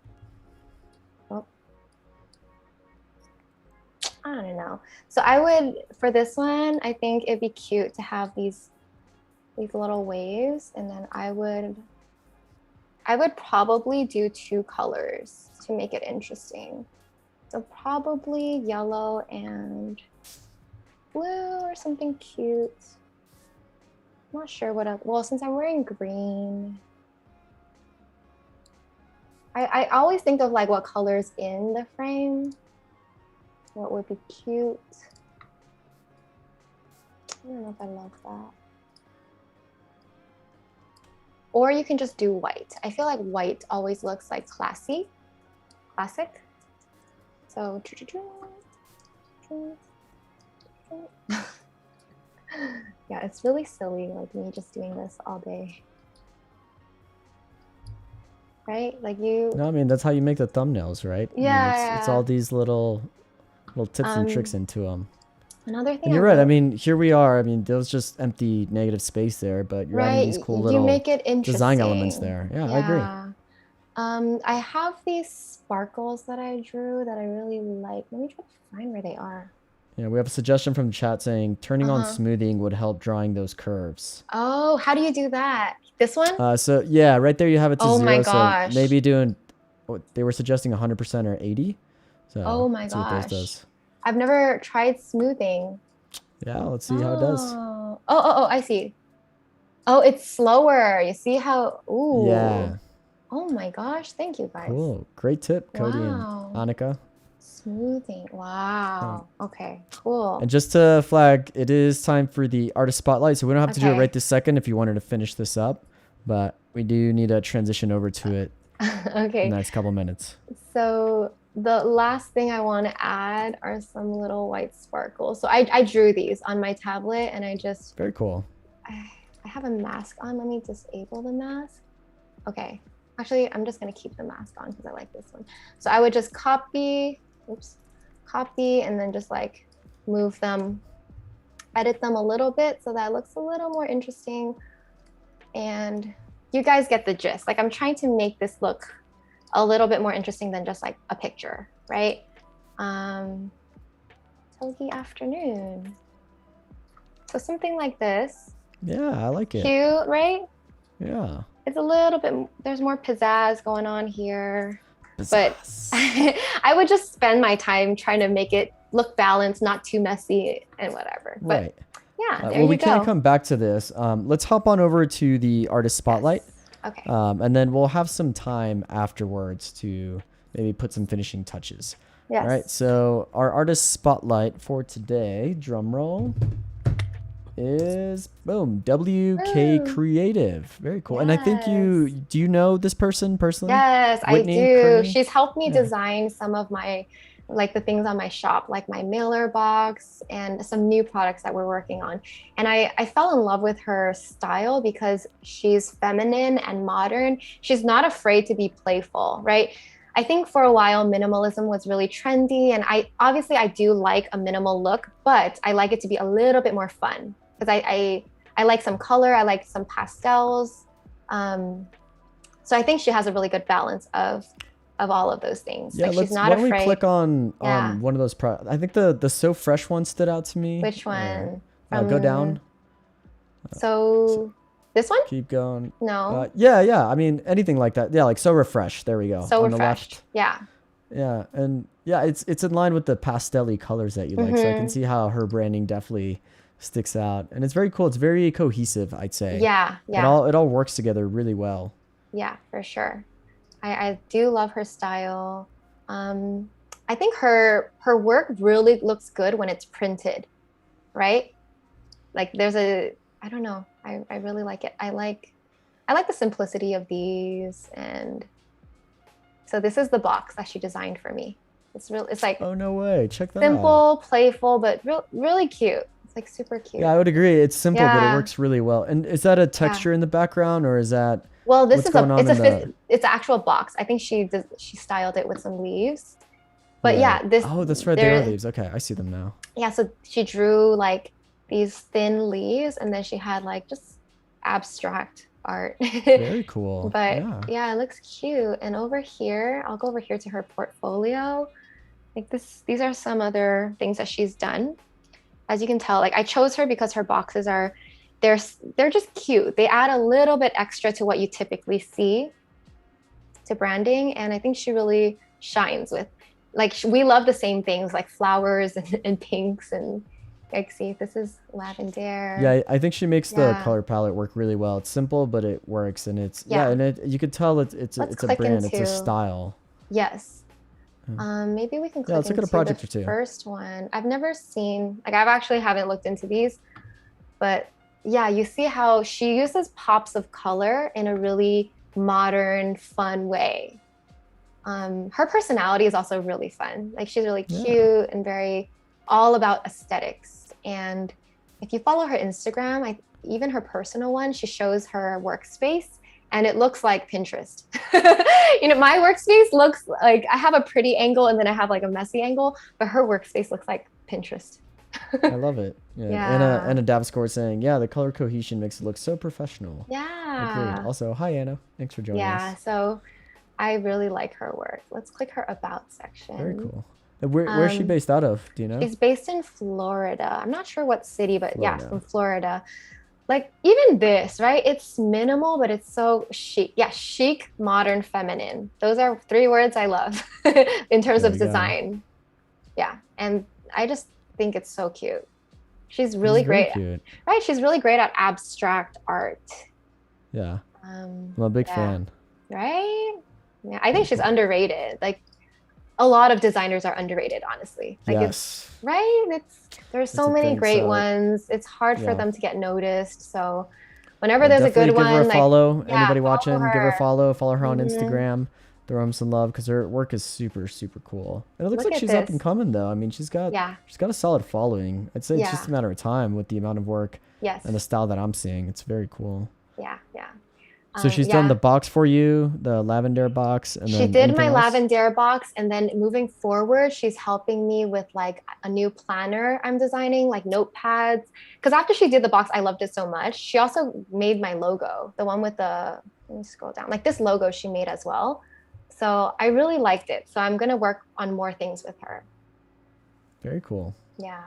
Oh. I don't know. So I would, for this one, I think it'd be cute to have these little waves, and then I would probably do 2 colors to make it interesting. So probably yellow and blue or something cute. I'm not sure what else. Well, since I'm wearing green, I always think of like what colors in the frame. What would be cute? I don't know if I love that. Or you can just do white. I feel like white always looks like classic. So, yeah, it's really silly, like me just doing this all day. Right? Like you. No, I mean, that's how you make the thumbnails, right? Yeah. I mean, it's all these little tips and tricks into them. Another thing. And you're right. I mean, here we are. I mean, there was just empty negative space there, but you're adding these cool little make it interesting. Design elements there. Yeah, I agree. I have these sparkles that I drew that I really like. Let me try to find where they are. Yeah, we have a suggestion from the chat saying turning on smoothing would help drawing those curves. Oh, how do you do that? This one? So yeah, right there you have it to 0. My gosh. So maybe doing, they were suggesting 100% or 80. So oh my let's see what gosh. those does. I've never tried smoothing. Yeah, let's see how it does. Oh, I see. Oh, it's slower. You see how, ooh. Yeah. Oh my gosh, thank you guys. Cool. Great tip, Cody and Annika. Smoothing. Wow. Okay, cool. And just to flag, it is time for the artist spotlight. So we don't have to do it right this second if you wanted to finish this up, but we do need to transition over to it okay. in the next couple minutes. So the last thing I want to add are some little white sparkles. So I drew these on my tablet and I just... Very cool. I have a mask on. Let me disable the mask. Okay. Actually, I'm just gonna keep the mask on because I like this one. So I would just copy, and then just like move them, edit them a little bit so that it looks a little more interesting. And you guys get the gist. Like I'm trying to make this look a little bit more interesting than just like a picture, right? Togi afternoon. So something like this. Yeah, I like it. Cute, right? Yeah. It's a little bit, there's more pizzazz going on here. Pizzazz. But I would just spend my time trying to make it look balanced, not too messy and whatever. But Right. yeah, there well, you we go. can come back to this. Let's hop on over to the artist spotlight. Yes. Okay. And then we'll have some time afterwards to maybe put some finishing touches. Yes. All right. So our artist spotlight for today, drum roll, is boom, Wkcreative. Very cool. And I think do you know this person personally? Yes, Whitney, I do. Kearney? She's helped me design some of my, like the things on my shop, like my mailer box and some new products that we're working on. And I fell in love with her style because she's feminine and modern. She's not afraid to be playful, right? I think for a while, minimalism was really trendy. And I do like a minimal look, but I like it to be a little bit more fun because I like some color. I like some pastels. So I think she has a really good balance of all of those things. Yeah, like let's, she's not why don't afraid. we click on one of those I think the So Fresh one stood out to me. Which one? Go down. So this one? Keep going. No. Yeah. I mean, anything like that. Yeah, like So Refresh. There we go. So on Refreshed. the left. Yeah. Yeah, and yeah, it's in line with the pastel-y colors that you like. So I can see how her branding definitely sticks out, and it's very cool. It's very cohesive, I'd say. Yeah. Yeah. It all works together really well. Yeah, for sure. I do love her style. I think her work really looks good when it's printed, right? Like I don't know. I really like it. I like the simplicity of these. And so this is the box that she designed for me. It's like, oh, no way. Check that out. Simple, playful, but really cute. It's like super cute. Yeah, I would agree. It's simple, but it Yeah. works really well. And is that a texture in the background, or is that... Well, this what's is going on in the- it's an actual box. I think she styled it with some leaves. But yeah, this. Oh, that's right. They are leaves. Okay, I see them now. Yeah, so she drew like these thin leaves, and then she had like just abstract art. Very cool. But yeah, it looks cute. And over here, I'll go over here to her portfolio. Like these are some other things that she's done. As you can tell, like I chose her because her boxes they're just cute. They add a little bit extra to what you typically see to branding. And I think she really shines with, like, we love the same things like flowers and pinks. And like, see, this is Lavendaire. Yeah, I think she makes the color palette work really well. It's simple, but it works. And it's, and you could tell it's a brand, it's a style. Yes. Maybe we can click let's look at a into project the or two. first one. I've never seen, like, I've actually haven't looked into these, but yeah, you see how she uses pops of color in a really modern, fun way. Her personality is also really fun. Like she's really cute and very all about aesthetics. And if you follow her Instagram, even her personal one, she shows her workspace and it looks like Pinterest. You know, my workspace looks like I have a pretty angle and then I have like a messy angle, but her workspace looks like Pinterest. I love it. Yeah. Anna Davscore saying, yeah, the color cohesion makes it look so professional. Yeah. Agreed. Also, hi, Anna. Thanks for joining us. Yeah, so I really like her work. Let's click her About section. Very cool. Where is she based out of? Do you know? She's based in Florida. I'm not sure what city, but Florida. yeah, from Florida. Like even this, right? It's minimal, but it's so chic. Yeah, chic, modern, feminine. Those are 3 words I love in terms of design. Yeah, and I just think it's so cute. She's really great, right? She's really great at abstract art. Yeah, I'm a big fan. Right? Yeah, I think she's underrated. Like a lot of designers are underrated, honestly. Like there's so many great ones. It's hard for them to get noticed. So whenever there's a good one, give her a follow. like, Anybody watching, follow her. give her a follow. Follow her on Instagram. Throw them some love because her work is super, super cool. And it looks like she's up and coming though. I mean, she's got a solid following. I'd say it's just a matter of time with the amount of work and the style that I'm seeing. It's very cool. Yeah, yeah. So she's done the box for you, the Lavendaire box, and she then did my anything else? Lavendaire box, and then moving forward, she's helping me with like a new planner I'm designing, like notepads. Because after she did the box, I loved it so much. She also made my logo, the one with the, let me scroll down, like this logo she made as well. So I really liked it. So I'm gonna work on more things with her. Very cool. Yeah.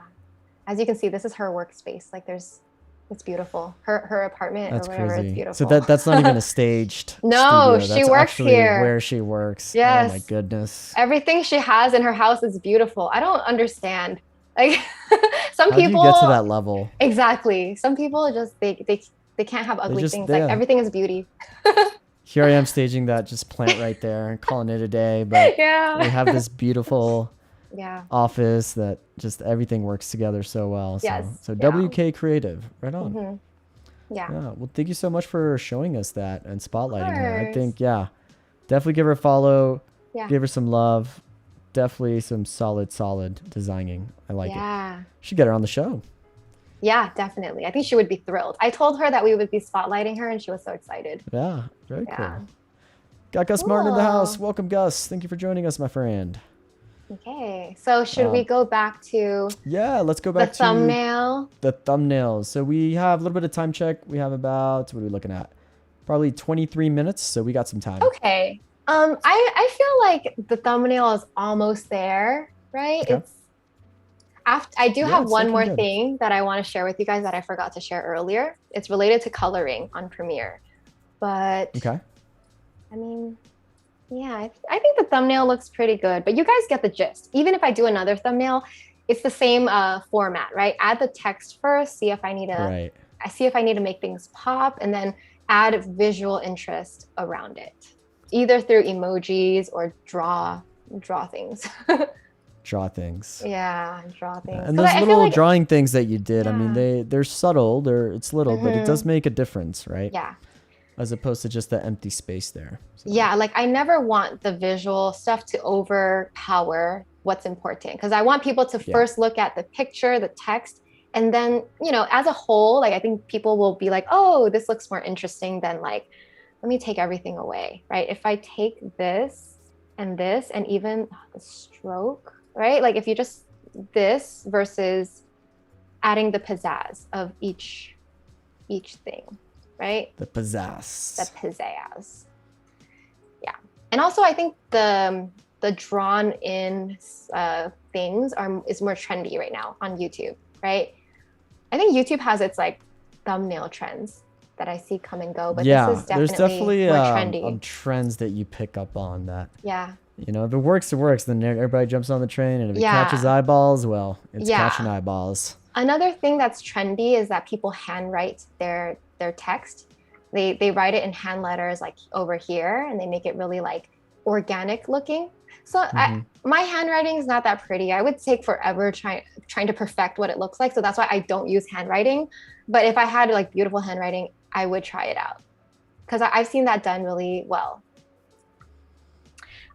As you can see, this is her workspace. Like it's beautiful. Her apartment That's or whatever, crazy. it's beautiful. So that's not even a staged No, studio. she That's works actually here. where she works. Yes. Oh my goodness. Everything she has in her house is beautiful. I don't understand. Like some How do people you get to that level? Exactly. Some people just they can't have ugly things. Like everything is beauty. Here I am staging that just plant right there and calling it a day, but Yeah. we have this beautiful Yeah. office that just everything works together so well. Yes. So Yeah. Wkcreative, right on. Yeah. Yeah. Well, thank you so much for showing us that and spotlighting her. I course. think, definitely give her a follow. Yeah. Give her some love. Definitely some solid designing. I like it. Yeah. Should get her on the show. Yeah, definitely. I think she would be thrilled. I told her that we would be spotlighting her and she was so excited. Yeah. Very Yeah. cool. Got Gus Martin in the house. Cool. Welcome, Gus. Thank you for joining us, my friend. Okay. So should we go back to Yeah, let's go back the to thumbnail? the thumbnails. So we have a little bit of time check. We have about, what are we looking at? Probably 23 minutes. So we got some time. Okay. I feel like the thumbnail is almost there, right? Okay. It's after I do have it's one looking more good. thing that I want to share with you guys that I forgot to share earlier. It's related to coloring on Premiere. But Okay. I mean, yeah, I think the thumbnail looks pretty good, but you guys get the gist. Even if I do another thumbnail, it's the same format, right? Add the text first, see if I need to Right. I see if I need to make things pop, and then add visual interest around it, either through emojis or draw things. Draw things. Yeah, draw things. And 'Cause those I feel little like, drawing things that you did, I mean, Yeah. they're subtle. It's little, but it does make a difference, right? yeah, As opposed to just the empty space there. So, yeah. Like I never want the visual stuff to overpower what's important, because I want people to first look at the picture, the text, and then, you know, as a whole, like I think people will be like, oh, this looks more interesting than like, let me take everything away, right? If I take this and even the stroke, right? Like if you just this versus adding the pizzazz of each thing, right? the pizzazz. The pizzazz. Yeah. And also I think the drawn in things is more trendy right now on YouTube, right? I think YouTube has its like thumbnail trends that I see come and go, but this is there's definitely more trendy. trends that you pick up on that. Yeah. You know, if it works, it works. Then everybody jumps on the train, and if it catches eyeballs, well, it's catching eyeballs. Another thing that's trendy is that people handwrite their text. They write it in hand letters like over here, and they make it really like organic looking. So my handwriting is not that pretty. I would take forever trying to perfect what it looks like. So that's why I don't use handwriting. But if I had like beautiful handwriting, I would try it out, because I've seen that done really well.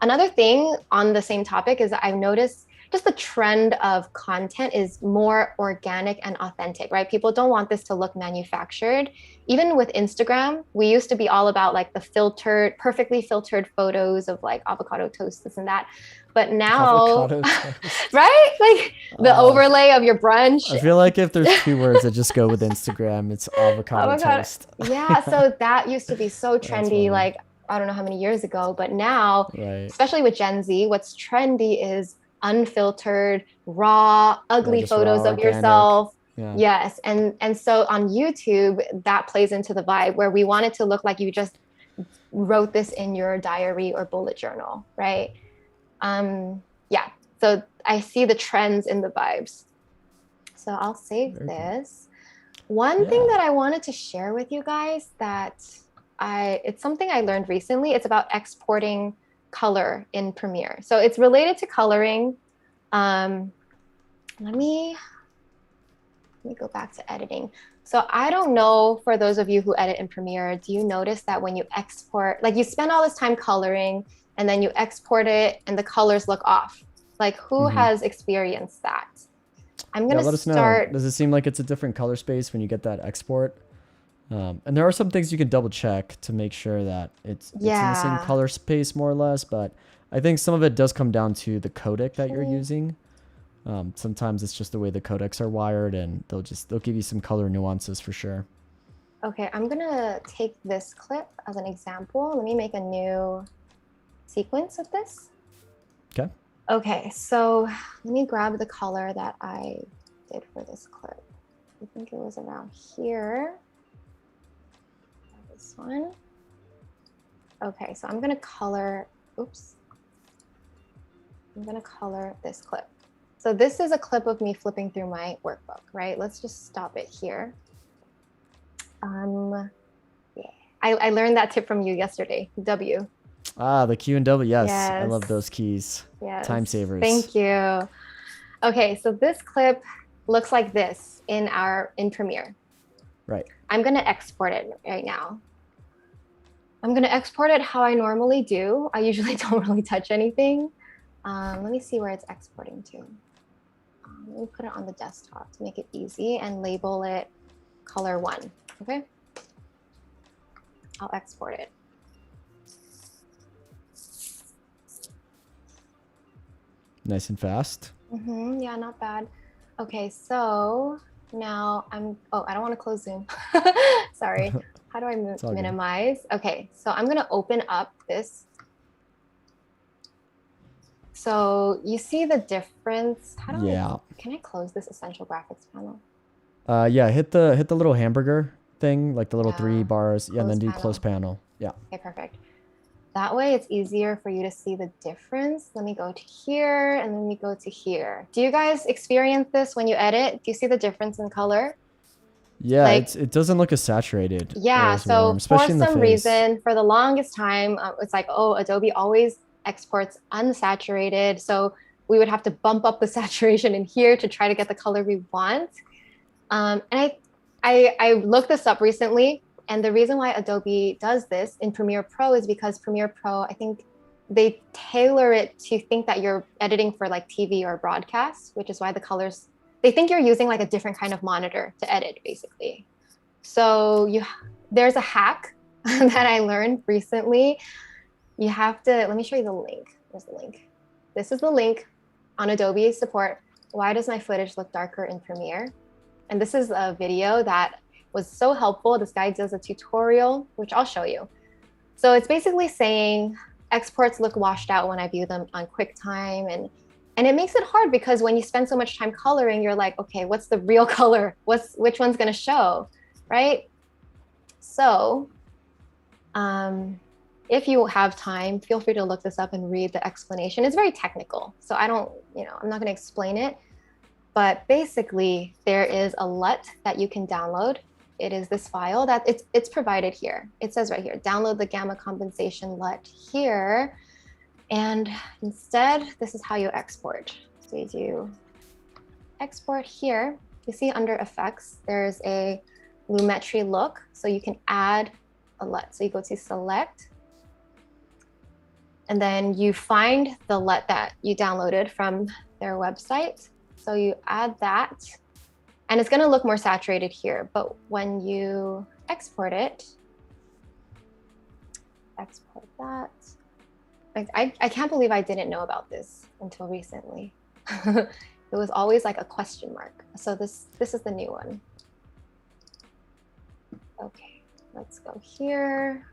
Another thing on the same topic is that I've noticed just the trend of content is more organic and authentic, right? People don't want this to look manufactured. Even with Instagram, we used to be all about like the perfectly filtered photos of like avocado toast, this and that. But now, right? Like the overlay of your brunch. I feel like if there's two words that just go with Instagram, it's avocado toast. Yeah, so that used to be so trendy, like I don't know how many years ago, but now, especially with Gen Z, what's trendy is unfiltered, raw, ugly photos of yourself. Yeah. Yes. And so on YouTube, that plays into the vibe where we want it to look like you just wrote this in your diary or bullet journal, right? Yeah. So I see the trends in the vibes. So I'll save this. One thing that I wanted to share with you guys that it's something I learned recently. It's about exporting color in Premiere. So it's related to coloring. Let me go back to editing. So I don't know, for those of you who edit in Premiere, do you notice that when you export, like you spend all this time coloring and then you export it and the colors look off? Like who has experienced that? I'm going to let us know. Does it seem like it's a different color space when you get that export? And there are some things you can double check to make sure that it's in the same Yeah. color space more or less. But I think some of it does come down to the codec that you're using. Sometimes it's just the way the codecs are wired, and they'll give you some color nuances for sure. Okay, I'm gonna take this clip as an example. Let me make a new sequence of this. Okay. Okay, so let me grab the color that I did for this clip. I think it was around here. This one. Okay, so I'm gonna color, oops. I'm gonna color this clip. So this is a clip of me flipping through my workbook, right? Let's just stop it here. Yeah, I learned that tip from you yesterday, W. Ah, the Q and W. Yes, I Yes. love those keys. Yes. Time savers. Thank you. Okay, so this clip looks like this in Premiere. Right. I'm gonna export it right now. I'm gonna export it how I normally do. I usually don't really touch anything. Let me see where it's exporting to. Let me put it on the desktop to make it easy and label it color 1, okay? I'll export it. Nice and fast. Yeah, not bad. Okay, so now I don't want to close Zoom. Sorry. How do I minimize? Good. Okay, so I'm gonna open up this. So you see the difference? How do can I close this essential graphics panel? Yeah, hit the little hamburger thing, like the little 3 bars. Yeah, and then do close panel. Yeah. Okay, perfect. That way it's easier for you to see the difference. Let me go to here and then we go to here. Do you guys experience this when you edit? Do you see the difference in color? Yeah, like, it doesn't look as saturated. Yeah, so warm, for some reason, for the longest time, it's like, oh, Adobe always exports unsaturated. So we would have to bump up the saturation in here to try to get the color we want. And I looked this up recently. And the reason why Adobe does this in Premiere Pro is because Premiere Pro, I think they tailor it to think that you're editing for like TV or broadcast, which is why the colors, they think you're using like a different kind of monitor to edit basically. So there's a hack that I learned recently. You have to, let me show you the link. Where's the link? This is the link on Adobe support. Why does my footage look darker in Premiere? And this is a video that was so helpful. This guy does a tutorial, which I'll show you. So it's basically saying exports look washed out when I view them on QuickTime. And it makes it hard because when you spend so much time coloring, you're like, okay, what's the real color? Which one's gonna show, right? So if you have time, feel free to look this up and read the explanation. It's very technical. So I'm not gonna explain it, but basically there is a LUT that you can download. It is this file that it's provided here. It says right here, download the gamma compensation LUT here. And instead, this is how you export. So you do export here. You see under effects, there's a Lumetri look. So you can add a LUT. So you go to select. And then you find the LUT that you downloaded from their website. So you add that. And it's gonna look more saturated here, but when you export it, export that. I can't believe I didn't know about this until recently. It was always like a question mark. So this is the new one. Okay, let's go here.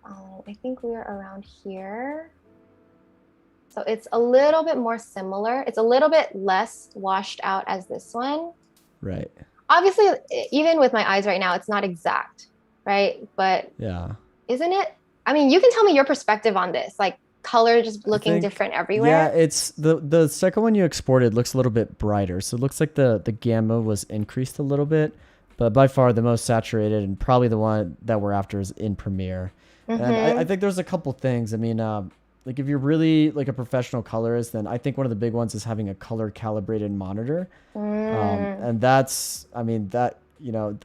I think we are around here. So it's a little bit more similar. It's a little bit less washed out as this one. Right. Obviously, even with my eyes right now, it's not exact, right? But yeah, isn't it? I mean, you can tell me your perspective on this, like color just looking different everywhere. Yeah, it's the second one you exported looks a little bit brighter. So it looks like the gamma was increased a little bit, but by far the most saturated and probably the one that we're after is in Premiere. And I think there's a couple things. I mean, like if you're really like a professional colorist, then I think one of the big ones is having a color calibrated monitor. And that's, I mean, that,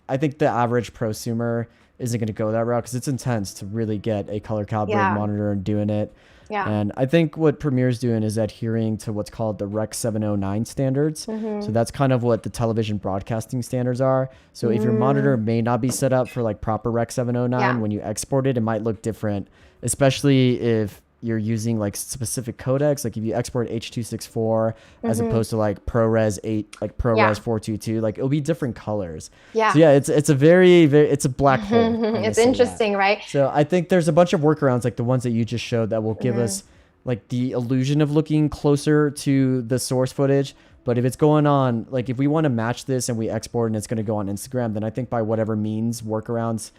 I think the average prosumer isn't going to go that route because it's intense to really get a color calibrated monitor and doing it. Yeah. And I think what Premiere's doing is adhering to what's called the Rec 709 standards. So that's kind of what the television broadcasting standards are. So if your monitor may not be set up for like proper Rec 709, Yeah. when you export it, it might look different, especially if you're using like specific codecs. Like if you export H.264 as opposed to like ProRes 8, like ProRes 422, like it'll be different colors. Yeah. So yeah, it's a very, very, it's a black hole. I'm gonna It's say that. interesting, right? So I think there's a bunch of workarounds like the ones that you just showed that will give us like the illusion of looking closer to the source footage. But if it's going on, like if we want to match this and we export and it's going to go on Instagram, then I think by whatever means, workarounds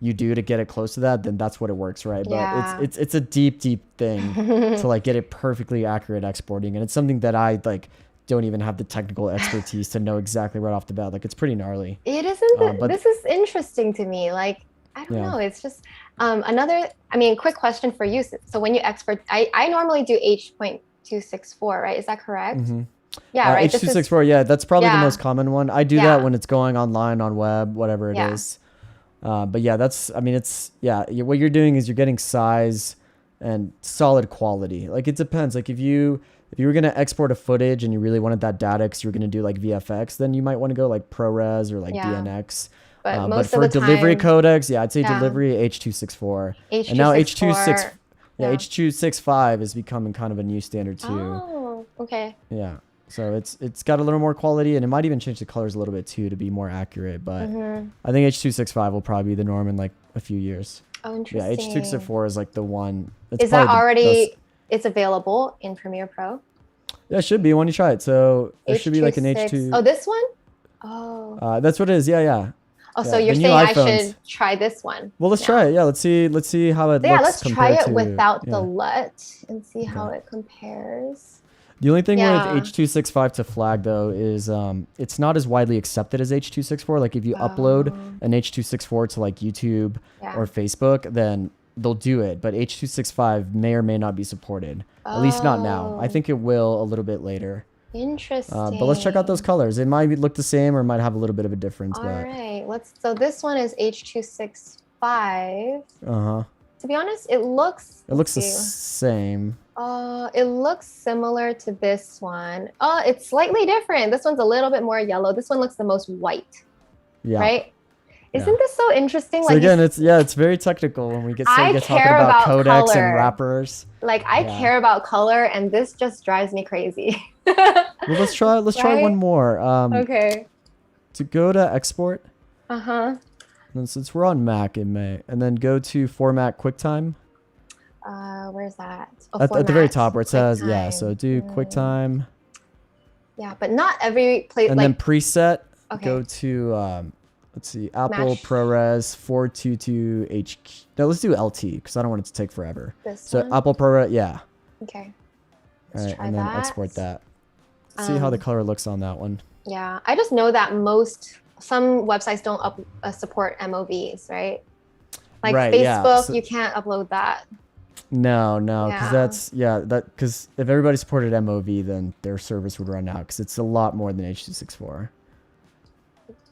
you do to get it close to that, then that's what it works, right? Yeah. But it's a deep thing to like get it perfectly accurate exporting. And it's something that I like don't even have the technical expertise to know exactly right off the bat. Like it's pretty gnarly. It isn't. But This is interesting to me. Like I don't Yeah. know. It's just another. I mean, quick question for you. So when you export, I normally do H.264, right? Is that correct? Yeah, right. This is H.264, yeah, that's probably the Yeah. most common one. I do Yeah. that when it's going online on web, whatever it Yeah. is. But yeah, I mean, what you're doing is you're getting size and solid quality. Like it depends. Like if you were going to export a footage and you really wanted that data because you were going to do like VFX, then you might want to go like ProRes or like Yeah. DNX. But But most for of the delivery time, codecs, yeah, I'd say Yeah. delivery H.264. And now H.264. H.265 is becoming kind of a new standard too. Oh, okay. Yeah. So it's got a little more quality, and it might even change the colors a little bit too to be more accurate. But I think H.265 will probably be the norm in like a few years. Oh, Yeah, interesting. H.264 is like the one. It's Is that probably the already? best. It's available in Premiere Pro. Yeah, it should be when you try it. So there should be like an H.264. H2. Oh, this one. Oh. That's what it is. Yeah. Oh, Yeah, so you're the new saying I iPhones. should try this one? Well, let's try it. Yeah, let's see how it Yeah, looks. let's try compared it to- without yeah. the LUT and see how it compares. The only thing Yeah. with H.265 to flag though is it's not as widely accepted as H.264. Like if you upload an H.264 to like YouTube Yeah. or Facebook, then they'll do it. But H.265 may or may not be supported. At least not now. I Oh. think it will a little bit later. Interesting. But let's check out those colors. It might look the same or it might have a little bit of a difference. All but right, so this one is H.265. uh-huh. To be honest, it looks. It looks the let's see. same. It looks similar to this one. Oh, it's slightly different. This one's a little bit more yellow. This one looks the most white, Yeah. right? Isn't this so interesting? So Like again, it's very technical when we get I talking care about about codecs color. and wrappers. like I Yeah. care about color, and this just drives me crazy. Well, let's try Right? one more. Okay. To go to export, Uh-huh. and since we're on Mac, it may, and then go to Format QuickTime Where's that? Oh, at the very format, top where it says QuickTime. So do QuickTime, Yeah, but not every place. and like, then preset. Okay. Go to let's see, Apple Match. ProRes 422H. No, let's do LT because I don't want it to take forever. this So one? Apple ProRes, yeah. Okay. All Let's right, try and then that. export that. See how the color looks on that one. Yeah, I just know that some websites don't support MOVs, right? Like Right, yeah. Facebook, So- you can't upload that. No, Yeah. because because if everybody supported MOV, then their service would run out because it's a lot more than H.264.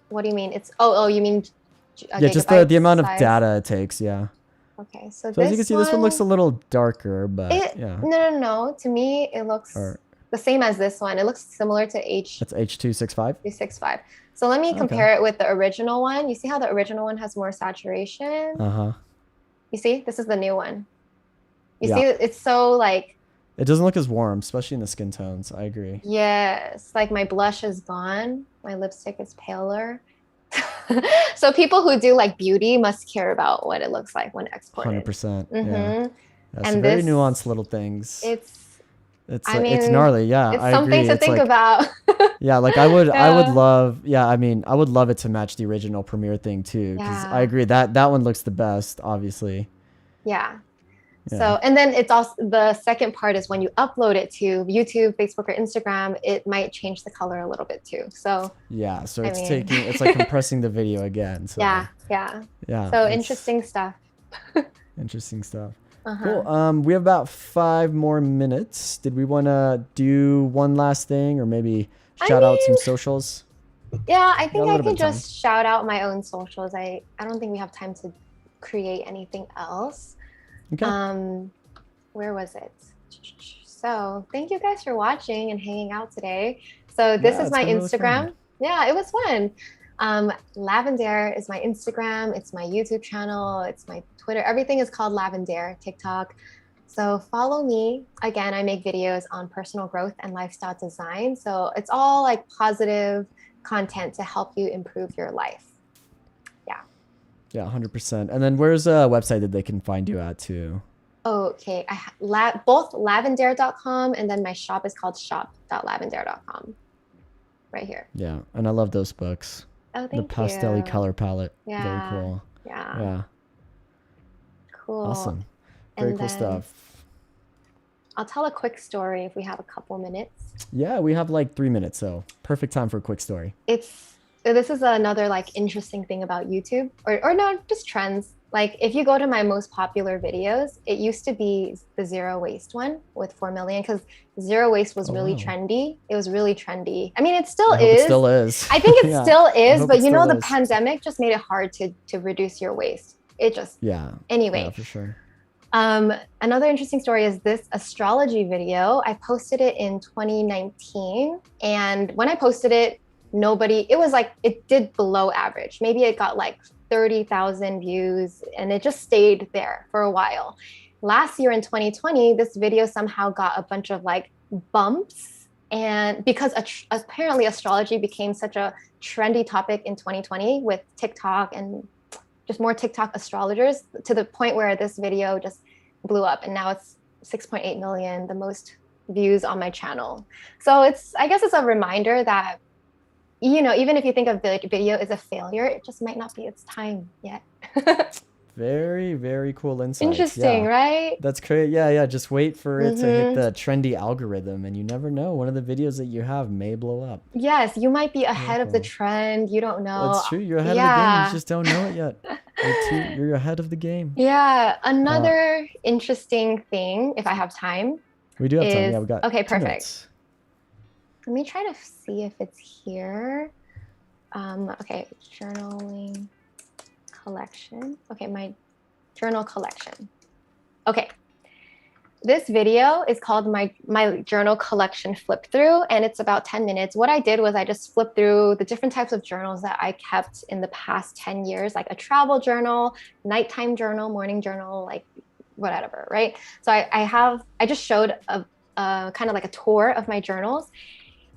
What do you mean? It's you mean Yeah, just gigabyte the amount of size? data it takes. Yeah. Okay, so So as you can see, this one looks a little darker, but yeah, No. To me, it looks Or- the same as this one. It looks similar to that's H.265. H.265. So let me compare it with the original one. You see how the original one has more saturation? You see, this is the new one. You Yeah. see, it's so like, It doesn't look as warm, especially in the skin tones. I agree. yes, like my blush is gone. My lipstick is paler. So people who do like beauty must care about what it looks like when exported. 100%. Yeah. Mhm. Yeah, And some very this- nuanced little things. It's It's I gnarly. Yeah, it's I something agree. to It's think like, about. yeah, like I would Yeah. love. Yeah, I mean, I would love it to match the original Premiere thing too, because Yeah. I agree that one looks the best, obviously. Yeah. Yeah. So, and then it's also the second part is when you upload it to YouTube, Facebook, or Instagram, it might change the color a little bit too. So, Yeah, so I it's mean- it's like compressing the video again. So, yeah. yeah. So it's interesting stuff. Interesting stuff. Uh-huh. Cool. We have about 5 more minutes. Did we want to do one last thing, or maybe shout out some socials? Yeah, I think I little can bit of time. just shout out my own socials. I don't think we have time to create anything else. Okay. where was it? So thank you guys for watching and hanging out today. So this is my Instagram. Really, yeah, it was fun. Lavendaire is my Instagram. It's my YouTube channel. It's my Twitter. Everything is called Lavendaire, TikTok. So follow me. Again, I make videos on personal growth and lifestyle design. So it's all like positive content to help you improve your life. Yeah. Yeah, 100%. And then where's a website that they can find you at too? Okay, both lavendaire.com and then my shop is called shop.lavendaire.com. Right here. Yeah, and I love those books. Oh, thank you. The pastel color palette. Yeah. Very cool. Yeah. Yeah. Cool. Awesome. Very cool stuff. I'll tell a quick story if we have a couple minutes. Yeah, we have like 3 minutes, so perfect time for a quick story. This is another like interesting thing about YouTube, or no, just trends. Like if you go to my most popular videos, it used to be the zero waste one with 4 million because zero waste was really trendy. It was really trendy. I mean, it still is. It still is. I think it still is, but you know, the is. pandemic just made it hard to reduce your waste. It just, anyway. Yeah, for sure. Another interesting story is this astrology video. I posted it in 2019. And when I posted it, it did below average. Maybe it got like 30,000 views and it just stayed there for a while. Last year in 2020, this video somehow got a bunch of like bumps. And because apparently astrology became such a trendy topic in 2020 with TikTok and just more TikTok astrologers to the point where this video just blew up and now it's 6.8 million, the most views on my channel. So I guess it's a reminder that, you know, even if you think a video is a failure, it just might not be its time yet. Very, very cool insight. Interesting, right? That's great. Yeah. Just wait for it to hit the trendy algorithm and you never know. One of the videos that you have may blow up. Yes, you might be ahead of the trend. You don't know. That's true. You're ahead of the game. You just don't know it yet. You're ahead of the game. Yeah. Another interesting thing, if I have time. We do have time. Yeah, we got okay, perfect. Minutes. Let me try to see if it's here. Okay, journaling collection. Okay, my journal collection. Okay, this video is called my journal collection flip through, and it's about 10 minutes. What I did was I just flipped through the different types of journals that I kept in the past 10 years, like a travel journal, nighttime journal, morning journal, like whatever, right? So I just showed a kind of like a tour of my journals.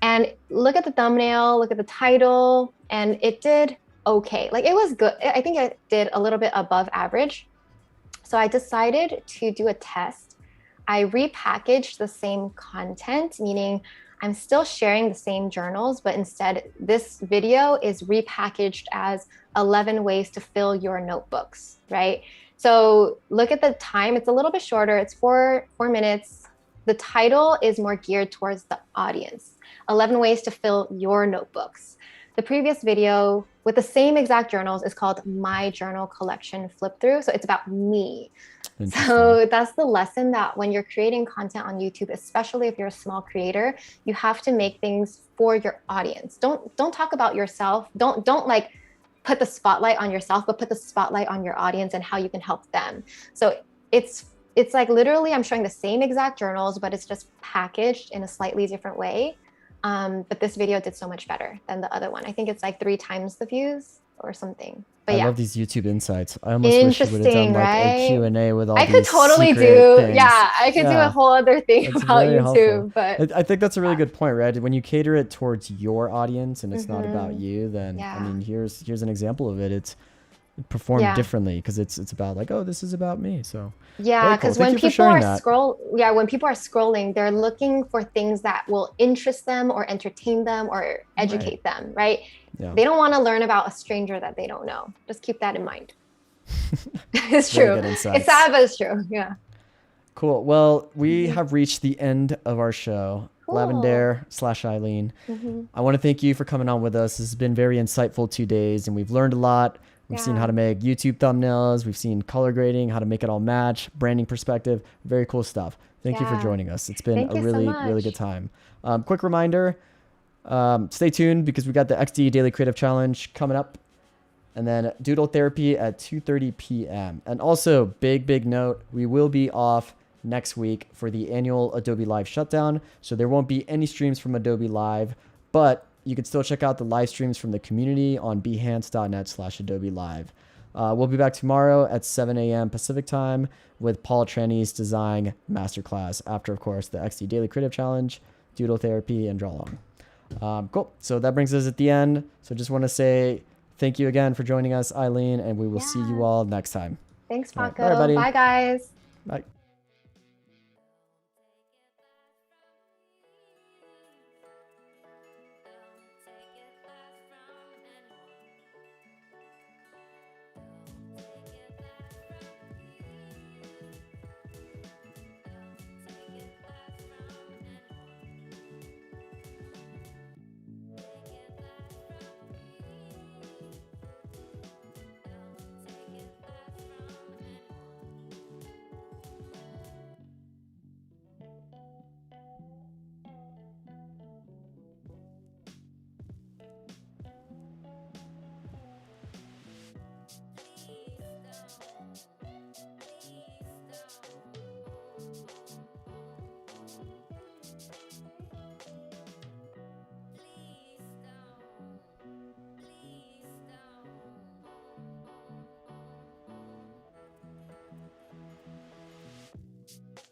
And look at the thumbnail, look at the title, and it did okay. Like it was good. I think it did a little bit above average. So I decided to do a test. I repackaged the same content, meaning I'm still sharing the same journals, but instead this video is repackaged as 11 ways to fill your notebooks, right? So look at the time. It's a little bit shorter. It's 4 minutes. The title is more geared towards the audience. 11 ways to fill your notebooks. The previous video with the same exact journals is called My Journal Collection Flip Through. So it's about me. So that's the lesson, that when you're creating content on YouTube, especially if you're a small creator, you have to make things for your audience. Don't talk about yourself. Don't like put the spotlight on yourself, but put the spotlight on your audience and how you can help them. So it's like literally I'm showing the same exact journals, but it's just packaged in a slightly different way. But this video did so much better than the other one. I think it's like 3 times the views or something. But I love these YouTube insights. I almost wish you would have done like a Q&A with all these could totally do things. I could do a whole other thing that's about YouTube. Helpful. But I think that's a really good point, right? When you cater it towards your audience and it's not about you, then I mean, here's an example of it. It's performed differently because it's about like, oh, this is about me. So because when people are when people are scrolling, they're looking for things that will interest them or entertain them or educate them, right? They don't want to learn about a stranger that they don't know. Just keep that in mind. It's true. It's sad, but it's true. Yeah. Cool. Well, we have reached the end of our show. Cool. Lavendaire/Eileen. I want to thank you for coming on with us. This has been very insightful 2 days, and we've learned a lot. We've seen how to make YouTube thumbnails. We've seen color grading, how to make it all match, branding perspective. Very cool stuff. Thank you for joining us. It's been a really good time. Quick reminder, stay tuned because we got the XD Daily Creative Challenge coming up. And then Doodle Therapy at 2:30 p.m. And also, big note, we will be off next week for the annual Adobe Live shutdown. So there won't be any streams from Adobe Live, but you can still check out the live streams from the community on behance.net/Adobe Live. We'll be back tomorrow at 7 a.m. Pacific time with Paul Tranny's design masterclass after, of course, the XD Daily Creative Challenge, Doodle Therapy, and Draw Along. Cool. So that brings us at the end. So just want to say thank you again for joining us, Eileen, and we will see you all next time. Thanks, All right. Paco. Bye, buddy. Bye, guys. Bye.